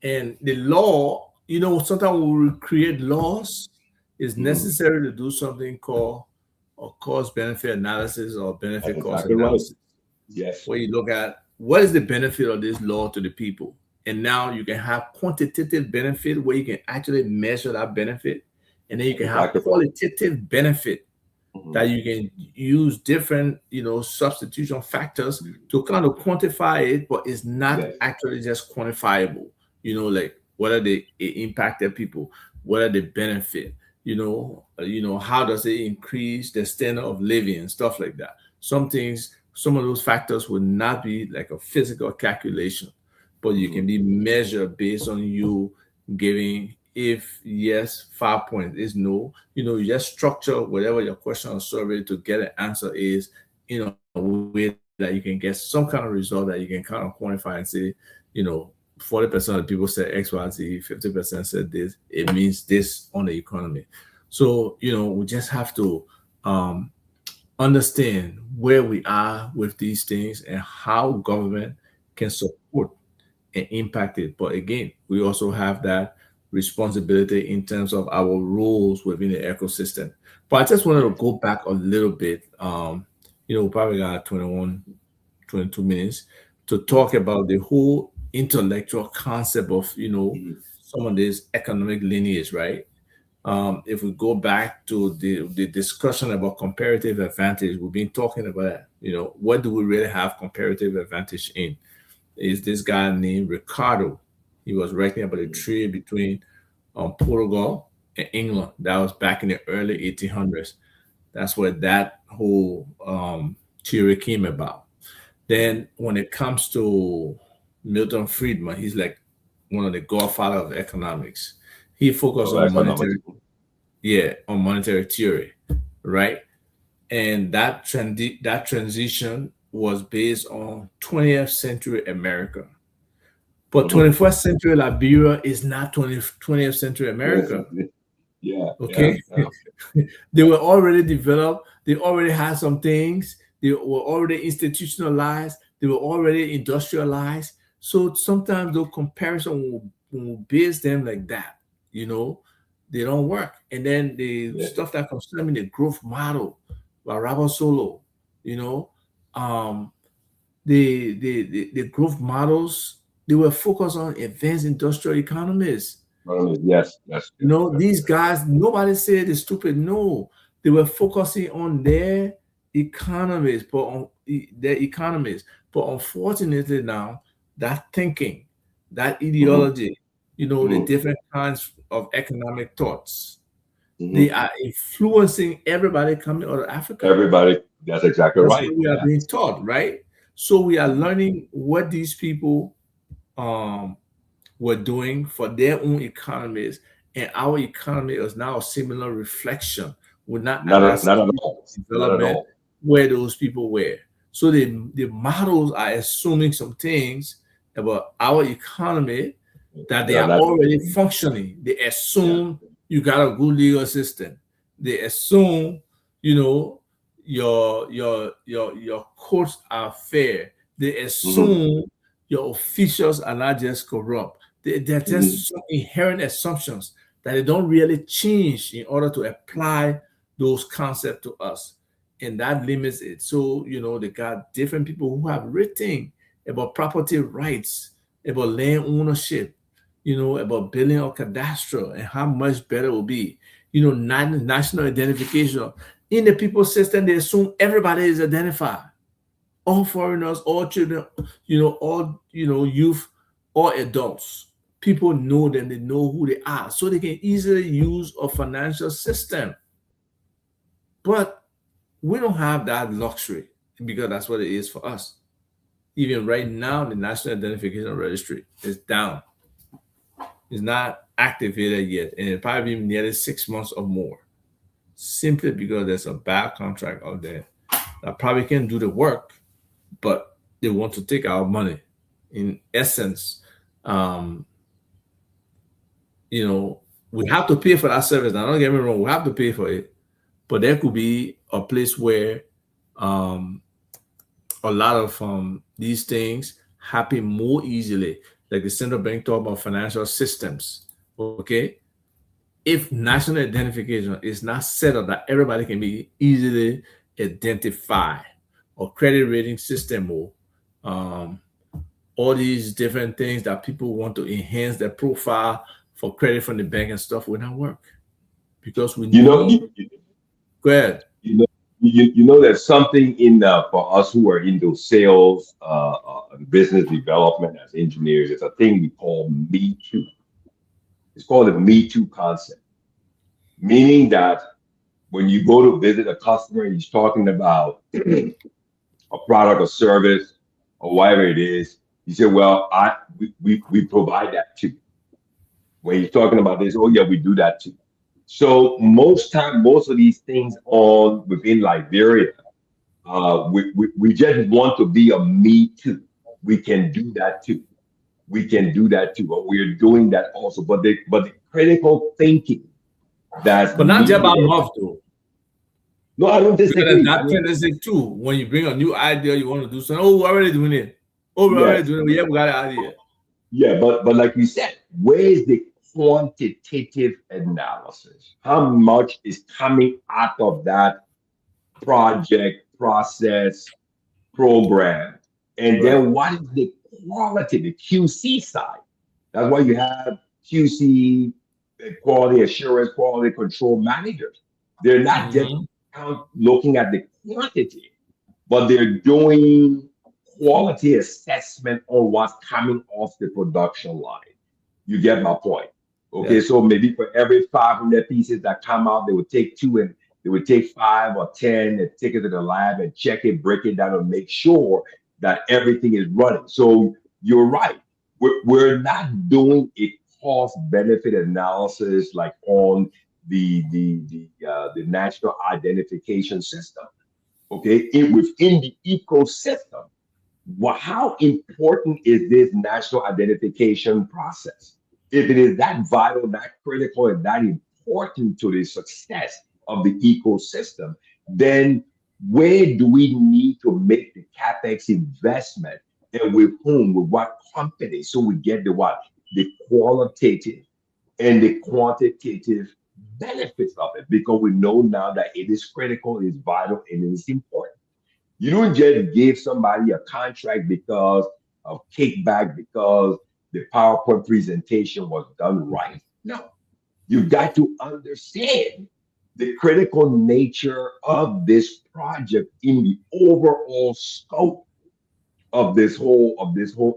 And the law, sometimes we will create laws. It's mhm. necessary to do something called a cost benefit analysis or That's benefit cost exactly right. analysis, Yes, where you look at what is the benefit of this law to the people. And now you can have quantitative benefit where you can actually measure that benefit. And then you that's can have exactly right. qualitative benefit Mhm. that you can use different, substitution factors to kind of quantify it, but it's not Yes, actually just quantifiable. Like whether they it impacted people, whether they benefit, how does it increase the standard of living and stuff like that. Some of those factors would not be like a physical calculation, but you can mhm. be measured based on you giving if yes 5 points is no. You just structure whatever your question or survey to get an answer is in a way that you can get some kind of result that you can kind of quantify and say, you know 40% of the people said XYZ, 50% said this, it means this on the economy. So, we just have to um, understand where we are with these things and how government can support and impact it. But again, we also have that responsibility in terms of our roles within the ecosystem. But I just wanted to go back a little bit. We probably got 21, 22 minutes to talk about the whole intellectual concept of, some of this economic lineage, right? If we go back to the discussion about comparative advantage, we've been talking about, what do we really have comparative advantage in? Is this guy named Ricardo. He was writing about a trade between Portugal and England. That was back in the early 1800s. That's where that whole theory came about. Then when it comes to Milton Friedman, he's like one of the godfather of economics. He focused So on economics. monetary theory, right? And that transition was based on 20th century America. But Mhm. 21st century Liberia is not 20th century America. Yeah, yeah, Okay. yeah. They were already developed, they already had some things, they were already institutionalized, they were already industrialized. So sometimes the comparison will base them like that, you know, they don't work. And then the Yeah. stuff that concerning the growth model by Robert Solo, you know, um, the growth models, they were focused on advanced industrial economies. Yes, yes, You yes, know, yes, these yes. guys, nobody said they're stupid. No, they were focusing on their economies. But unfortunately now, that thinking, that Hmm. ideology, the Hmm. different kinds of economic thoughts, Hmm. they are influencing everybody coming out of Africa. Everybody, that's exactly That's right. what we are Yeah. being taught, right? So we are Mhm. learning what these people um were doing for their own economies, and our economy is now a similar reflection. We're not at that Not at stage all. of Not at development all. where those people were. So the models are assuming some things about our economy that they That are are not. already functioning. They Yeah. assume you got a good legal system. They assume, you know, your courts are fair. They Hmm. assume your officials are not just corrupt. They're Hmm. just some inherent assumptions that they don't really change in order to apply those concepts to us. And that limits it. So, they got different people who have written about property rights, about land ownership, about building or cadastral and how much better it will be. National identification. In the people system, they assume everybody is identified. All foreigners, all children, all youth, all adults. People know them, they know who they are, so they can easily use a financial system. But we don't have that luxury because that's what it is for us. Even right now, the National Identification Registry is down. It's not activated yet, and it probably be nearly 6 months or more, simply because there's a bad contract out there that probably can do the work, but they want to take our money. In essence, um, we have to pay for that service. Now, don't get me wrong, we have to pay for it, but there could be a place where um, a lot of these things happen more easily, like the central bank talk about financial systems. Okay, if national identification is not set up that everybody can be easily identified, or credit rating system, or um, all these different things that people want to enhance their profile for credit from the bank and stuff will not work because we You know, need. Go ahead. you know, there's something in for us who are into sales, business development as engineers. It's a thing we call Me Too. It's called the Me Too concept, meaning that when you go to visit a customer and he's talking about a product or service or whatever it is, you say, "Well, we provide that too." When he's talking about this, oh yeah, we do that too. So most of these things on within Liberia, we just want to be a me too. We can do that too. we can do that too. But we're doing that also. But the critical thinking that's But not just about needed. love, though. No, I don't Because disagree. that tendency too. When you bring a new idea, you want to do something. Oh, we're already doing it. Oh, we're already Yes. doing it. Yeah, we got an idea. Yeah, but like you said, where is the quantitative analysis? How much is coming out of that project, process, program? And Right. then what is the quality, the QC side? That's why you have QC, quality assurance, quality control managers. They're not just Mm-hmm. looking at the quantity, but they're doing quality assessment on what's coming off the production line. You get my point. Okay, Yes. so maybe for every 500 pieces that come out, they would take two and they would take 5 or 10 and take it to the lab and check it, break it down, and make sure that everything is running. So you're right. We're not doing a cost benefit analysis like on the national identification system. Okay, within the ecosystem, how important is this national identification process? If it is that vital, that critical, and that important to the success of the ecosystem, then where do we need to make the capex investment, and with whom, with what company, so we get the what, the qualitative and the quantitative benefits of it, because we know now that it is critical, it is vital, and it is important. You don't just give somebody a contract because of kickback, because the PowerPoint presentation was done right. No, you got to understand the critical nature of this project in the overall scope of this whole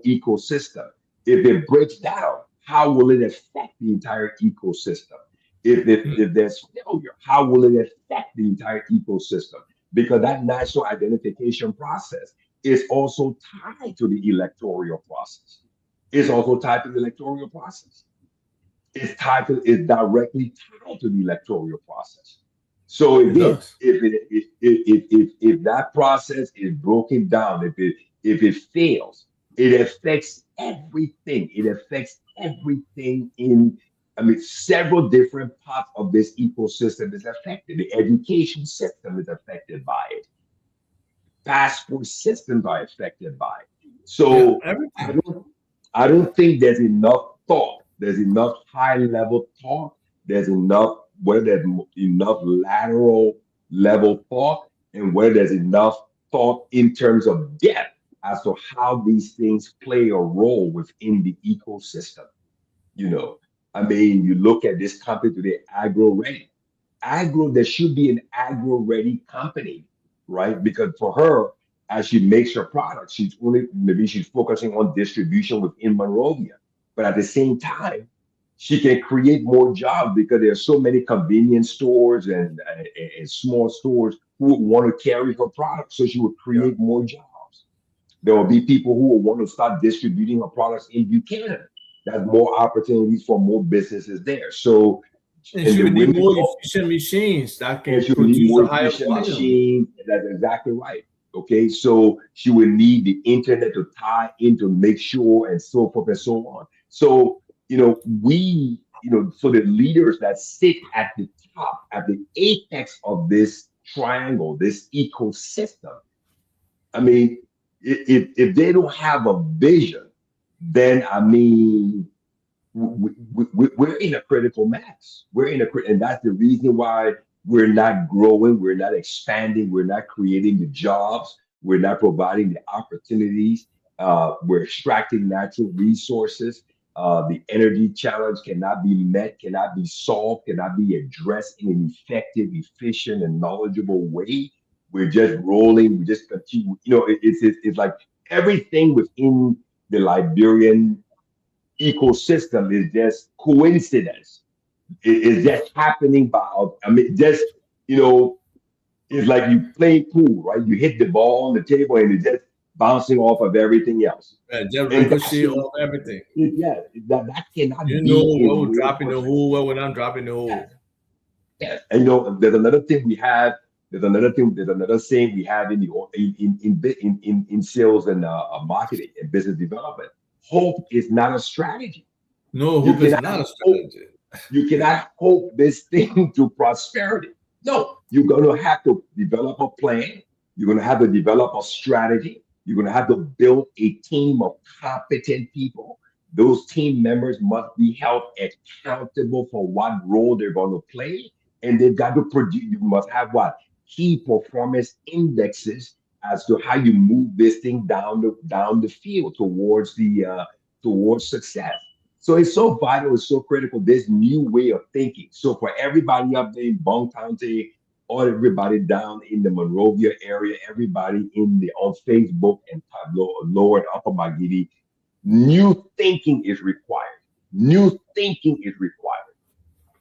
ecosystem. If it breaks down, how will it affect the entire ecosystem? If there's failure, how will it affect the entire ecosystem? Because that national identification process is also tied to the electoral process. It's also tied to the electoral process. It's directly tied to the electoral process. So It again, does. if that process is broken down, if it fails, it affects everything. It affects everything in, I mean, several different parts of this ecosystem is affected. The education system is affected by it. Passport systems are affected by it. Yeah, So I everything. don't I don't think there's enough thought. There's enough high level thought. There's enough where there's enough lateral level thought, and where there's enough thought in terms of depth as to how these things play a role within the ecosystem. You know, I mean, you look at this company today, agro ready. There should be an agro ready company, right? Because for her, as she makes her products, she's focusing on distribution within Monrovia. But at the same time, she can create more jobs because there are so many convenience stores and small stores who would want to carry her products. So she would Yeah. create more jobs. There will be people who will want to start distributing her products in Buchanan. That's more opportunities for more businesses there. So, And and she the would need women more go, efficient machines that and can she will need produce more a higher efficient volume. machines. That's exactly right. Okay, so she will need the internet to tie in to make sure, and so forth and so on. So, so the leaders that sit at the top, at the apex of this triangle, this ecosystem, I mean, if they don't have a vision, then I mean, we're in a critical mass. And that's the reason why we're not growing, we're not expanding, we're not creating the jobs, we're not providing the opportunities. We're extracting natural resources. The energy challenge cannot be met, cannot be solved, cannot be addressed in an effective, efficient, and knowledgeable way. We're just rolling. We just continue. It's like everything within the Liberian ecosystem is just coincidence. It's just happening by, I mean, just, you know, it's like you play pool, right? You hit the ball on the table and it's just bouncing off of everything else. Just And that ricochet should, off everything. yeah, that cannot You know be a what will way drop in for the hole, what will not drop in the hole. Yes. And there's another thing we have. There's another saying we have in the in sales and marketing and business development. Hope is not a strategy. No, You hope is cannot not a hope. strategy. You cannot hope this thing to prosperity. No, you're going to have to develop a plan. You're going to have to develop a strategy. You're going to have to build a team of competent people. Those team members must be held accountable for what role they're going to play. And they've got to produce, you must have what? Key performance indexes as to how you move this thing down the field towards success. So it's so vital, it's so critical, this new way of thinking. So for everybody up there in Bong County, or everybody down in the Monrovia area, everybody in the on Facebook and lower and upper Magidi, new thinking is required. New thinking is required.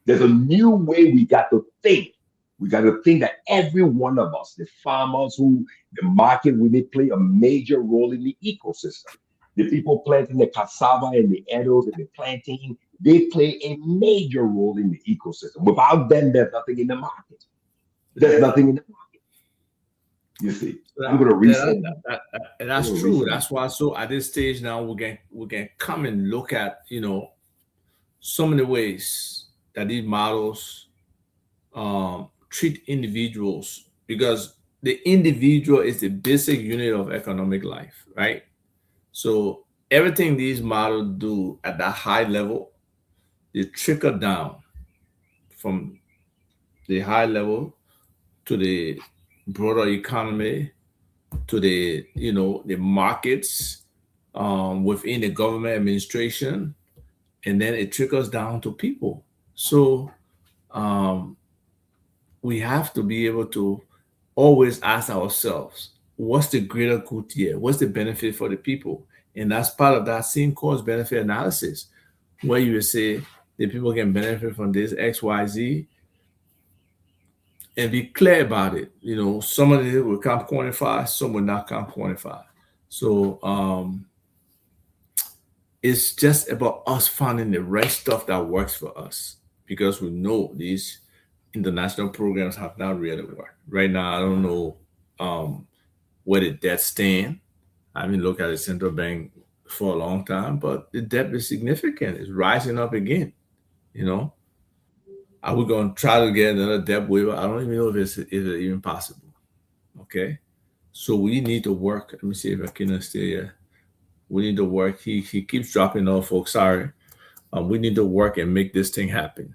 There's a new way we got to think. We got to think that every one of us, the farmers who, the market, where they play a major role in the ecosystem. The people planting the cassava and the edos and the plantain, they play a major role in the ecosystem. Without them, there's nothing in the market. There's nothing in the market. You see, I'm going to reset. And that's true. That's why. So at this stage now, we can come and look at some of the ways that these models treat individuals, because the individual is the basic unit of economic life, right? So everything these models do at that high level, they trickle down from the high level to the broader economy, to the markets within the government administration, and then it trickles down to people. So we have to be able to always ask ourselves, what's the greater good here? What's the benefit for the people? And that's part of that same cost benefit analysis, where you would say the people can benefit from this X, Y, Z, and be clear about it. Some of it will come quantify, some will not come quantify. So it's just about us finding the right stuff that works for us, because we know these international programs have not really worked. Right now, I don't know where the debt stand. I haven't looked at the central bank for a long time, but the debt is significant. It's rising up again. Are we going to try to get another debt waiver? I don't even know if it's even possible. Okay. So we need to work. Let me see if I can stay here. We need to work. He keeps dropping off, folks. Sorry. We need to work and make this thing happen.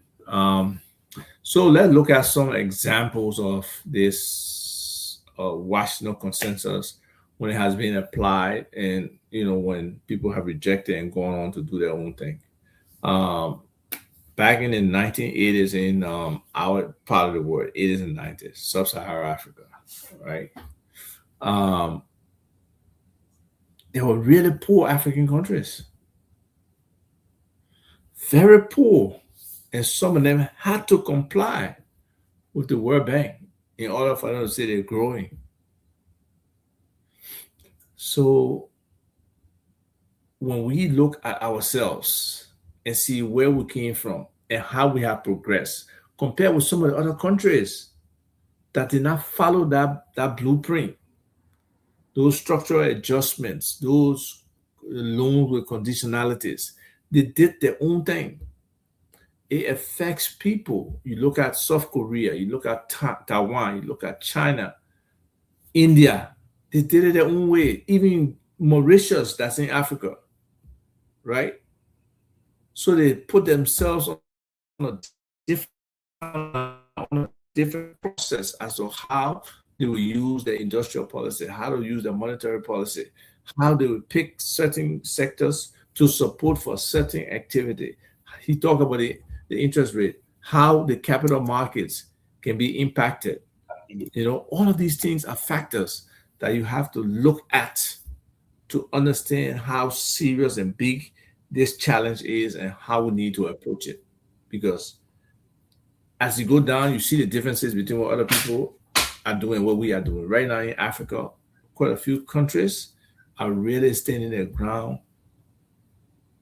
So let's look at some examples of this Washington consensus when it has been applied, and when people have rejected and gone on to do their own thing. Back in the 1980s in our part of the world, 80s and 90s, sub-Saharan Africa, right? They were really poor African countries, very poor, and some of them had to comply with the World Bank in order for them to say they're growing. So when we look at ourselves and see where we came from and how we have progressed, compared with some of the other countries that did not follow that blueprint, those structural adjustments, those loans with conditionalities, they did their own thing. It affects people. You look at South Korea, you look at Taiwan, you look at China, India, they did it their own way. Even Mauritius, that's in Africa, right? So they put themselves on a different process as to how they will use the industrial policy, how to use the monetary policy, how they will pick certain sectors to support for certain activity. He talked about the interest rate, how the capital markets can be impacted. All of these things are factors that you have to look at to understand how serious and big this challenge is and how we need to approach it. Because as you go down, you see the differences between what other people are doing, what we are doing. Right now in Africa, quite a few countries are really standing their ground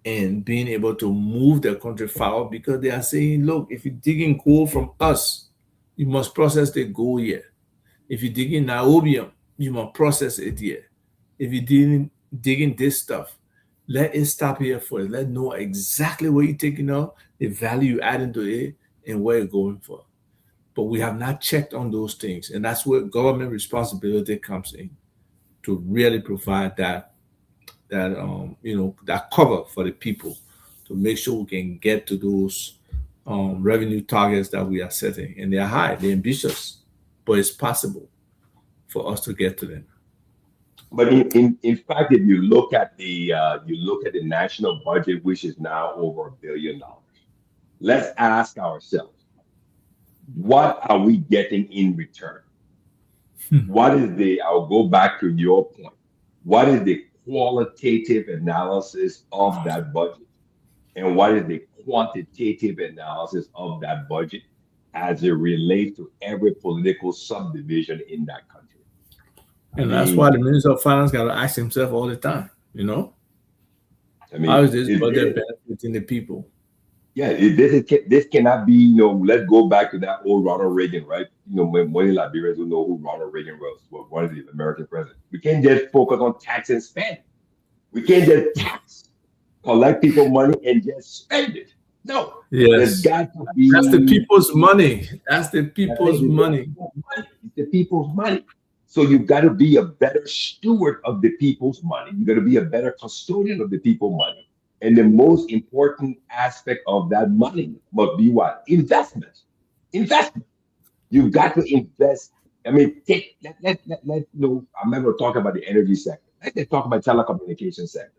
and being able to move their country forward, because they are saying, look, if you're digging gold from us, you must process the gold here. If you're digging niobium, you must process it here. If you're digging this stuff, let it stop here first. Let know exactly where you're taking off, the value you add into it, and where you're going for. But we have not checked on those things, and that's where government responsibility comes in to really provide that cover for the people to make sure we can get to those revenue targets that we are setting. And they're high, they're ambitious, but it's possible for us to get to them. But in fact, if you look at the national budget, which is now over $1 billion, let's ask ourselves, what are we getting in return? What is the, I'll go back to your point. What is the qualitative analysis of that budget? And what is the quantitative analysis of that budget as it relates to every political subdivision in that country? I And that's why mean, the Minister of Finance got to ask himself all the time, you know, I how is mean, this budget benefiting the people? yeah, this cannot be, let's go back to that old Ronald Reagan, right? Many Liberians who know who Ronald Reagan was one of the American presidents. We can't just focus on tax and spend. We can't just tax, collect people money and just spend it. No, there's Yes, got to that's the be, people's money. That's the that's it, people's it's the money. people's money. It's the people's money. So you've got to be a better steward of the people's money. You've got to be a better custodian of the people's money. And the most important aspect of that money must be what? Investment. Investment. You've got to invest. I mean, I'm not going to talk about the energy sector. Let's talk about telecommunication sector.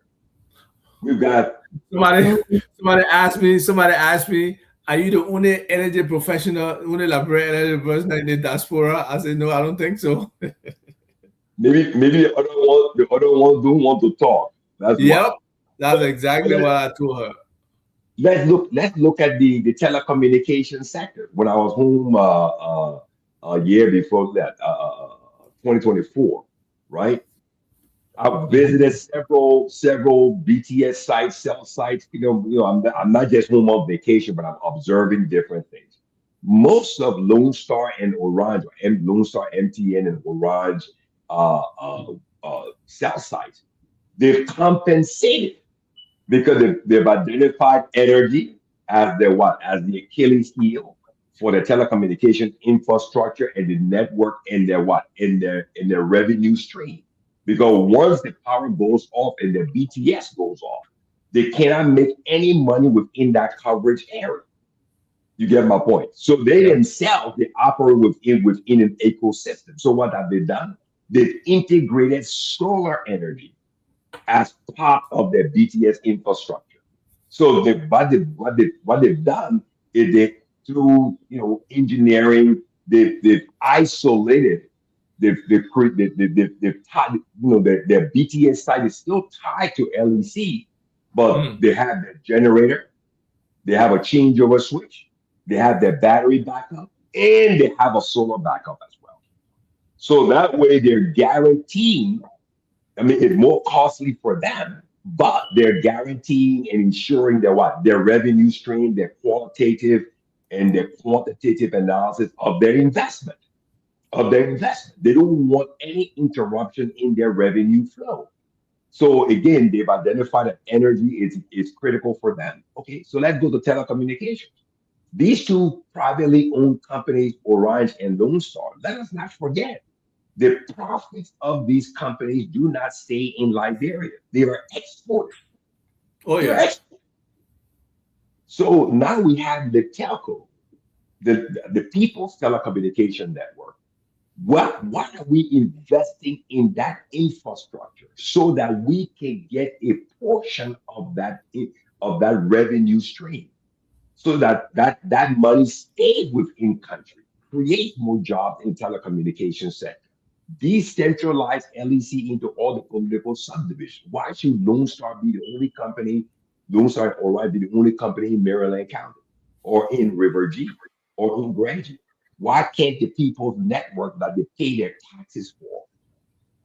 We've got Somebody, somebody asked me, are you the only energy professional, only Liberian energy person in the diaspora? I said, no, I don't think so. maybe the other ones don't want to talk. That's Yep, why. that's exactly what I told her. Let's look at the telecommunication sector. When I was home a year before that, 2024, right? I visited several BTS sites, cell sites. I'm not just home on vacation, but I'm observing different things. Most of Lone Star and Orange, or Lone Star MTN and Orange cell sites, they've compensated because they've identified energy as their what? As the Achilles heel for the telecommunication infrastructure and the network and their what? In their revenue stream. Because once the power goes off and the BTS goes off, they cannot make any money within that coverage area. You get my point. So they Yeah. themselves they operate within an ecosystem. So what have they done? They've integrated solar energy as part of their BTS infrastructure. So what they've done is they through engineering they've isolated they've tied their BTS site is still tied to LEC, but Mm. they have their generator, they have a changeover switch, they have their battery backup, and they have a solar backup as well. So that way they're guaranteeing. I mean, it's more costly for them, but they're guaranteeing and ensuring that what their revenue stream, their qualitative and their quantitative analysis of their investment. They don't want any interruption in their revenue flow. So again, they've identified that energy is critical for them. Okay, so let's go to telecommunications. These two privately owned companies, Orange and Lone Star, let us not forget the profits of these companies do not stay in Liberia. They are exported. Oh, They're yeah. exported. So now we have the telco, the People's Telecommunication Network. What are we investing in that infrastructure so that we can get a portion of that revenue stream, so that money stays within country, create more jobs in telecommunication sector, decentralize LEC into all the political subdivisions. Why should Lone Star be the only company, Lone Star or Right be the only company in Maryland County or in River G or in Grand? Why can't the people's network that they pay their taxes for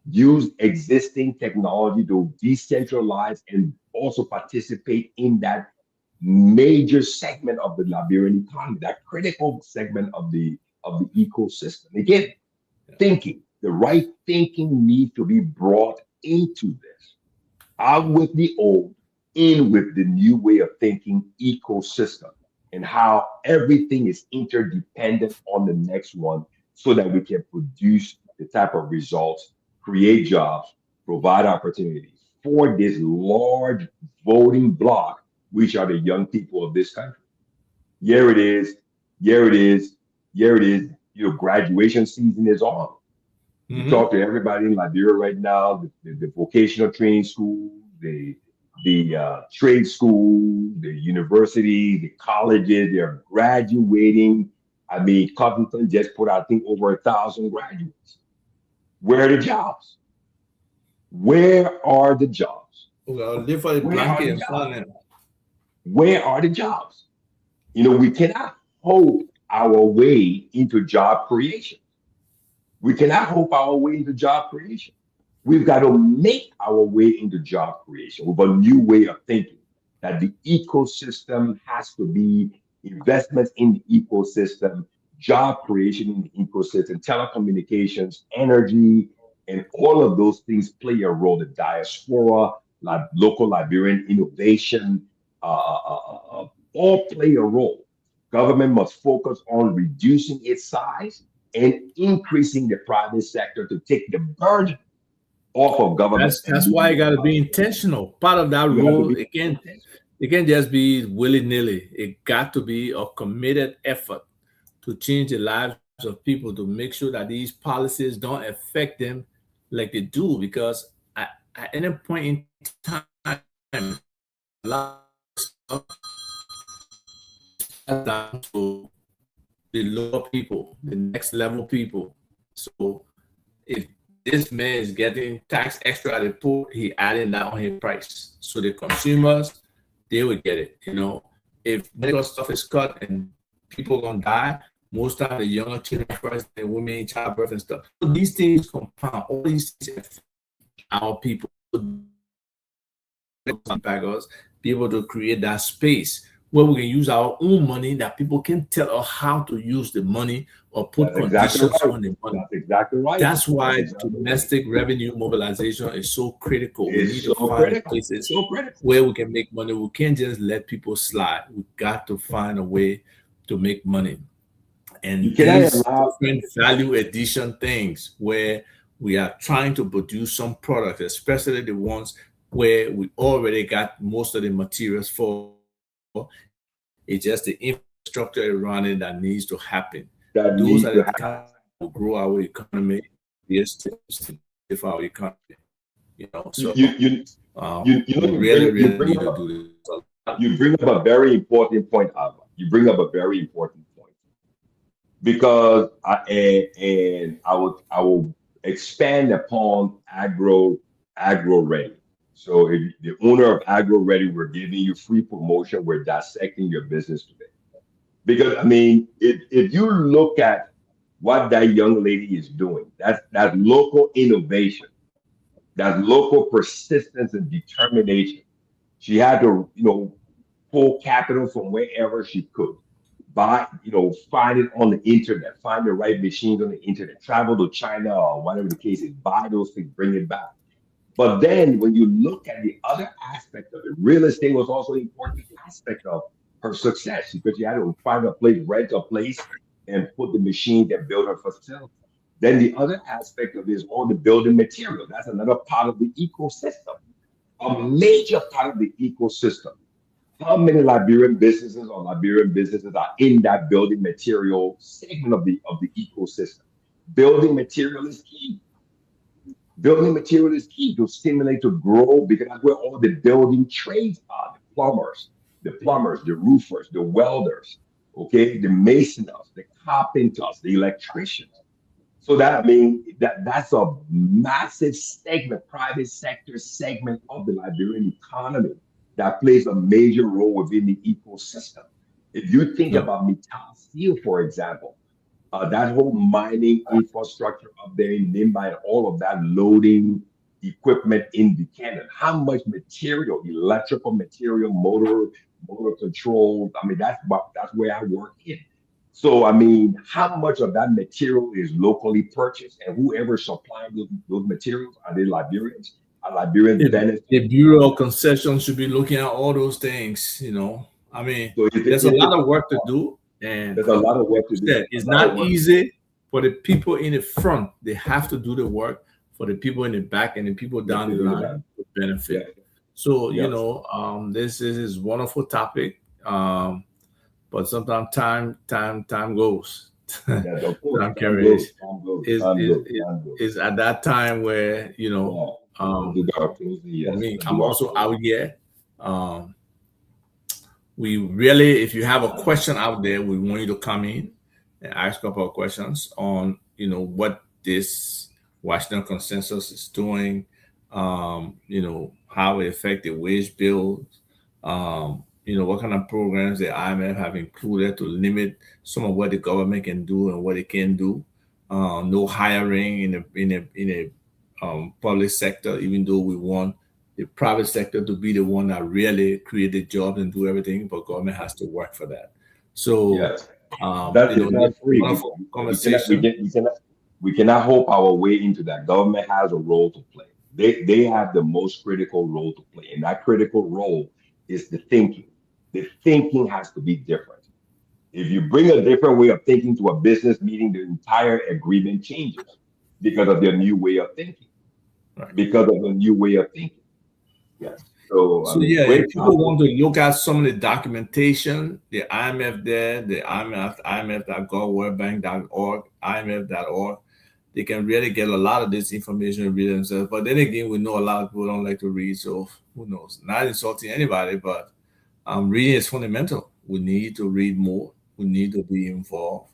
use existing technology to decentralize and also participate in that major segment of the Liberian economy, that critical segment of the ecosystem? Again, the right thinking needs to be brought into this. Out with the old, in with the new way of thinking ecosystem and how everything is interdependent on the next one so that we can produce the type of results, create jobs, provide opportunities for this large voting bloc, which are the young people of this country. Here it is, here it is, here it is. Graduation season is on. You Mm-hmm. talk to everybody in Liberia right now, the vocational training school, the trade school, the university, the colleges, they're graduating. I mean, Covington just put out, I think, over 1,000 graduates. Where are the jobs? Where are the jobs? Well, live for the Where are blanket the and jobs? fun. Where are the jobs? We cannot hope our way into job creation. We cannot hope our way into job creation. We've got to make our way into job creation with a new way of thinking that the ecosystem has to be investments in the ecosystem, job creation in the ecosystem, telecommunications, energy, and all of those things play a role. The diaspora, local Liberian innovation, all play a role. Government must focus on reducing its size and increasing the private sector to take the burden off of government and That's move why you more got to be money. intentional. Part of that You have to role, be again, intentional. it can't just be willy nilly. It got to be a committed effort to change the lives of people to make sure that these policies don't affect them like they do. Because at any point in time, a lot of stuff is down to the lower people, the next level people. So if this man is getting tax extra at the port, he adding that on his price. So the consumers, they will get it. If medical stuff is cut and people gonna die, most time the younger children first, the women in childbirth and stuff. So these things compound. All these things affect our people. Impact us, be able to create that space where we can use our own money that people can tell us how to use the money or put That's exactly conditions right. on the money. That's exactly right. That's That's why exactly right. domestic revenue mobilization is so critical. We It's need to so find critical. places So critical. where we can make money. We can't just let people slide. We got to find a way to make money. You And cannot these allow. different value addition things where we are trying to produce some products, especially the ones where we already got most of the materials for. It's just the infrastructure around it that needs to happen. Those are the That kind needs of to things happen. that will grow our economy, if our economy. You So you you we really, you really bring need to up do this. you bring up a very important point, Alva. You bring up a very important point because I will expand upon agro ready. So if the owner of agro ready, we're giving you free promotion. We're dissecting your business today. Because I mean, if you look at what that young lady is doing, that's local innovation, that's local persistence and determination. She had to, pull capital from wherever she could. Buy, find it on the internet, find the right machines on the internet, travel to China or whatever the case is, buy those things, bring it back. But then when you look at the other aspect of it, real estate was also an important aspect of her success because you had to find a place, rent a place, and put the machine that built her facility. Then the other aspect of it is all the building material. That's another part of the ecosystem, a major part of the ecosystem. How many Liberian businesses or Liberian businesses are in that building material segment of the ecosystem? Building material is key. Building material is key to stimulate to grow because that's where all the building trades are: the plumbers, the roofers, the welders, okay, the masons, the carpenters, the electricians. So that I mean that's a massive segment, private sector segment of the Liberian economy that plays a major role within the ecosystem. If you think Yep. about metal steel, for example, that whole mining infrastructure up there in Nimba and all of that loading equipment in Buchanan, how much material, electrical material, motor control. I mean, that's where I work in. So I mean, how much of that material is locally purchased, and whoever supplying those materials are they Liberians? Liberians benefit. The Bureau of Concessions should be looking at all those things. I mean, So there's a lot of work to do, and there's a lot of like work you to do. said, it's not easy for the people in the front. They have to do the work for the people in the back and the people down the line to benefit. Yeah. So Yeah. this is wonderful topic. But sometimes time goes. Yeah, of course. Time Time carries. goes. Time goes. Is at that time where Do the opportunity, yes. for me, I'm also out here. We really, if you have a question out there, we want you to come in and ask a couple of questions on what this Washington Consensus is doing, how it affect the wage bill, what kind of programs the IMF have included to limit some of what the government can do and what it can do. No hiring in a public sector, even though we want the private sector to be the one that really create the jobs and do everything, but government has to work for that. So yes. That is not free. We cannot hope our way into that. Government has a role to play. They have the most critical role to play, and that critical role is the thinking. The thinking has to be different. If you bring a different way of thinking to a business meeting, the entire agreement changes because of their new way of thinking. Right. Because of the new way of thinking. Yes. So if people want to look at some of the documentation, the IMF there, the IMF.gov, worldbank.org, IMF.org, they can really get a lot of this information and read themselves. But then again, we know a lot of people don't like to read, so who knows? Not insulting anybody, but reading is fundamental. We need to read more. We need to be involved.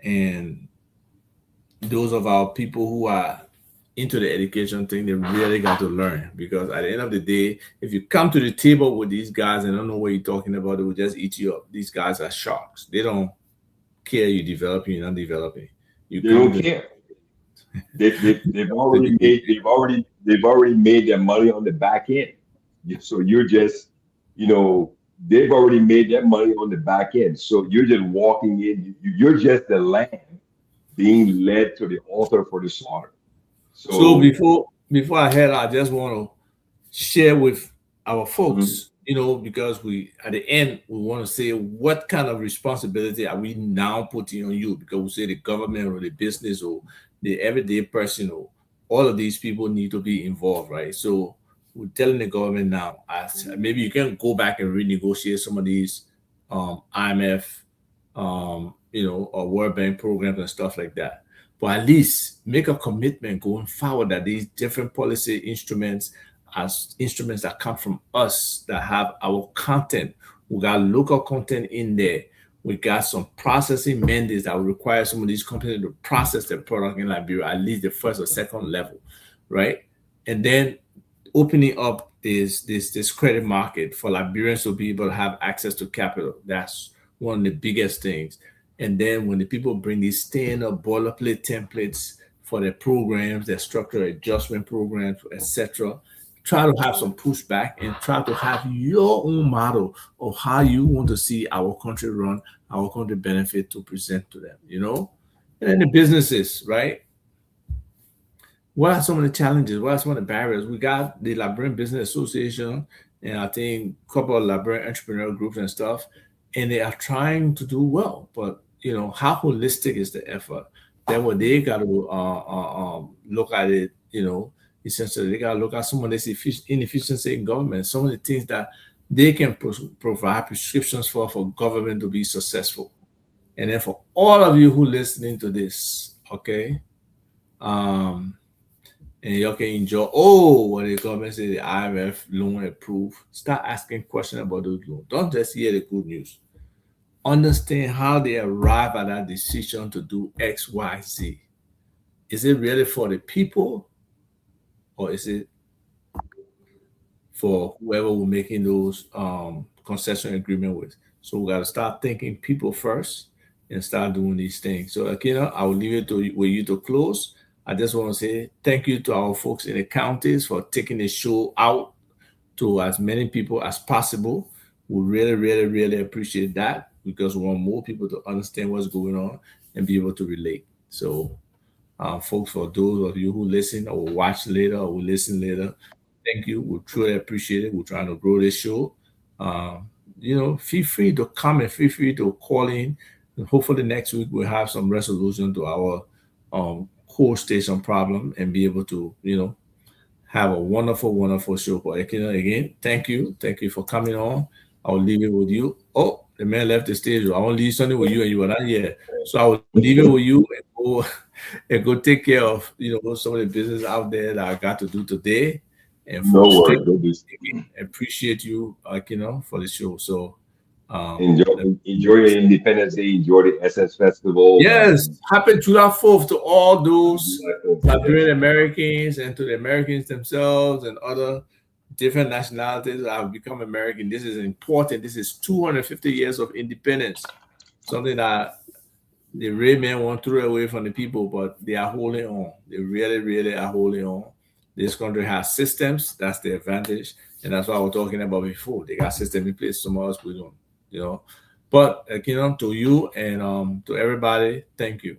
And those of our people who are into the education thing, they really got to learn, because at the end of the day, if you come to the table with these guys and don't know what you're talking about, they will just eat you up. These guys are sharks. They don't care you developing, you're not developing. They don't care. They've already made their money on the back end. So you're just, they've already made their money on the back end. So you're just walking in. You're just the lamb being led to the altar for the slaughter. So before I head out, I just want to share with our folks, because we at the end we want to say what kind of responsibility are we now putting on you, because we say the government or the business or the everyday person or all of these people need to be involved, right? So we're telling the government now, maybe you can go back and renegotiate some of these IMF, or World Bank programs and stuff like that. But at least make a commitment going forward that these different policy instruments as instruments that come from us, that have our content. We got local content in there. We got some processing mandates that will require some of these companies to process their product in Liberia, at least the first or second level, right? And then opening up this credit market for Liberians to be able to have access to capital. That's one of the biggest things. And then when the people bring these stand-up boilerplate templates for their programs, their structural adjustment programs, etc., try to have some pushback and try to have your own model of how you want to see our country run, our country benefit to present to them, And then the businesses, right? What are some of the challenges? What are some of the barriers? We got the Liberian Business Association, and I think a couple of Liberian entrepreneurial groups and stuff, and they are trying to do well. But, how holistic is the effort? Then what they got to look at it, essentially, they got to look at some of this inefficiency in government, some of the things that they can provide prescriptions for government to be successful. And then for all of you who listening to this, okay, and you can enjoy, what the government say, the IMF loan approved, start asking questions about those loans. Don't just hear the good news. Understand how they arrive at that decision to do X, Y, Z. Is it really for the people, or is it for whoever we're making those concession agreement with? So we got to start thinking people first and start doing these things. So, Akina, I will leave it with you to close. I just want to say thank you to our folks in the counties for taking the show out to as many people as possible. We really, really, really appreciate that, because we want more people to understand what's going on and be able to relate. So folks, for those of you who listen or will watch later or will listen later, thank you. We truly appreciate it. We're trying to grow this show. Um, feel free to comment, feel free to call in. And hopefully next week we'll have some resolution to our core station problem and be able to, have a wonderful, wonderful show. But again, thank you. Thank you for coming on. I'll leave it with you. Oh, the man left the stage. I want to leave something with you and you were not here. So I will leave it with you and go and go take care of some of the business out there that I got to do today. And No folks, thank worries. We'll do. you. Appreciate you, for the show. So Enjoy your Independence Day. Enjoy the Essence Festival. yes, And happy July 4th to all those yes, Liberian Americans and to the Americans themselves and other different nationalities that have become American. This is important. This is 250 years of independence, something that the red men won't throw away from the people, but they are holding on. They really, really are holding on. This country has systems. That's the advantage. And that's what I was talking about before. They got system in place. Some of us we don't, you know. But to you and to everybody, thank you.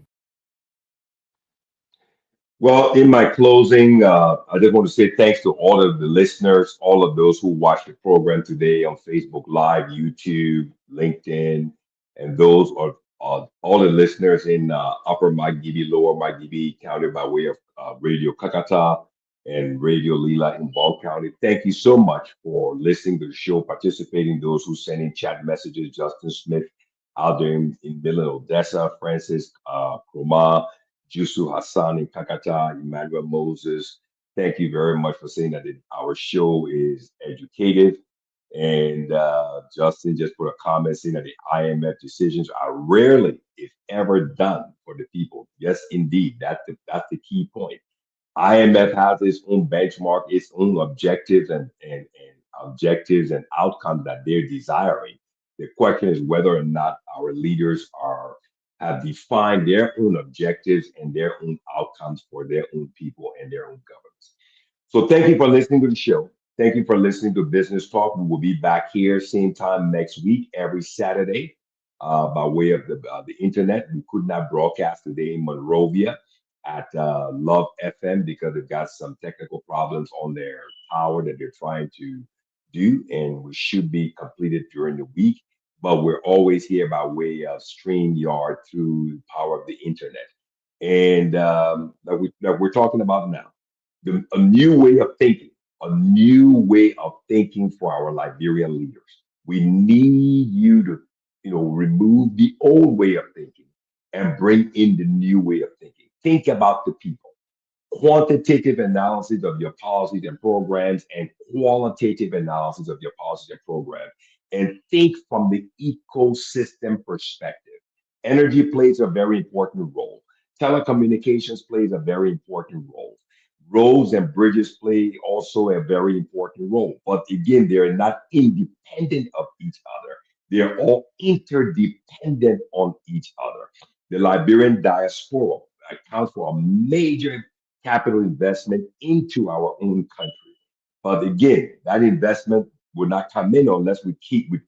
well, in my closing, I just want to say thanks to all of the listeners, all of those who watched the program today on Facebook Live, YouTube, LinkedIn, and those are all the listeners in Upper Magdibi, Lower Magdibi County by way of Radio Kakata and Radio Lila in Ball County. Thank you so much for listening to the show, participating, those who sent in chat messages, Justin Smith out there in Middle Odessa, Francis Kroma, Jusu Hassan in Kakata, Emmanuel Moses. Thank you very much for saying that our show is educative. And Justin just put a comment saying that the IMF decisions are rarely, if ever, done for the people. Yes, indeed. That's the key point. IMF has its own benchmark, its own objectives and objectives and outcomes that they're desiring. The question is whether or not our leaders are have defined their own objectives and their own outcomes for their own people and their own governments. So thank you for listening to the show. Thank you for listening to Business Talk. We will be back here same time next week, every Saturday, by way of the internet. We could not broadcast today in Monrovia at Love FM because they've got some technical problems on their tower that they're trying to do, and we should be completed during the week. But we're always here by way of StreamYard through the power of the internet. And that we're talking about now, a new way of thinking, a new way of thinking for our Liberian leaders. We need you to, remove the old way of thinking and bring in the new way of thinking. Think about the people. Quantitative analysis of your policies and programs and qualitative analysis of your policies and programs, and think from the ecosystem perspective. Energy plays a very important role. Telecommunications plays a very important role. Roads and bridges play also a very important role. But again, they're not independent of each other. They're all interdependent on each other. The Liberian diaspora accounts for a major capital investment into our own country. But again, that investment will not come in unless we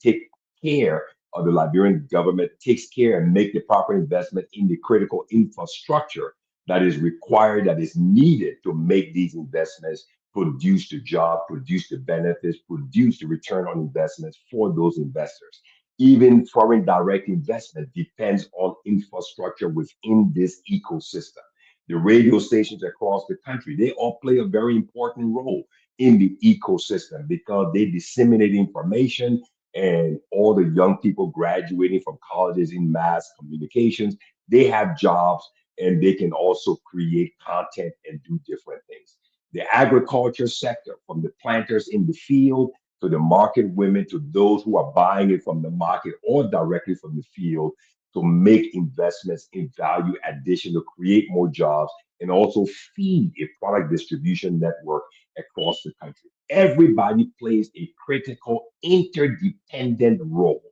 take care of the Liberian government, takes care and make the proper investment in the critical infrastructure that is required, that is needed to make these investments produce the job, produce the benefits, produce the return on investments for those investors. Even foreign direct investment depends on infrastructure within this ecosystem. The radio stations across the country, they all play a very important role in the ecosystem because they disseminate information, and all the young people graduating from colleges in mass communications, they have jobs and they can also create content and do different things. The agriculture sector, from the planters in the field to the market women to those who are buying it from the market or directly from the field, to make investments in value addition to create more jobs and also feed a product distribution network across the country. Everybody plays a critical interdependent role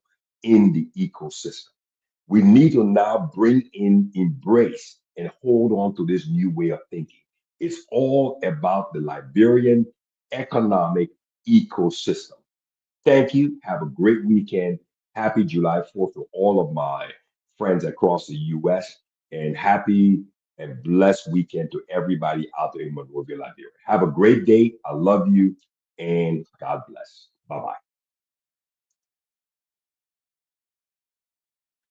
in the ecosystem. We need to now bring in, embrace, and hold on to this new way of thinking. It's all about the Liberian economic ecosystem. Thank you. Have a great weekend. Happy July 4th to all of my friends across the US, and happy and blessed weekend to everybody out there in Monrovia, Liberia. Have a great day. I love you, and God bless. Bye bye.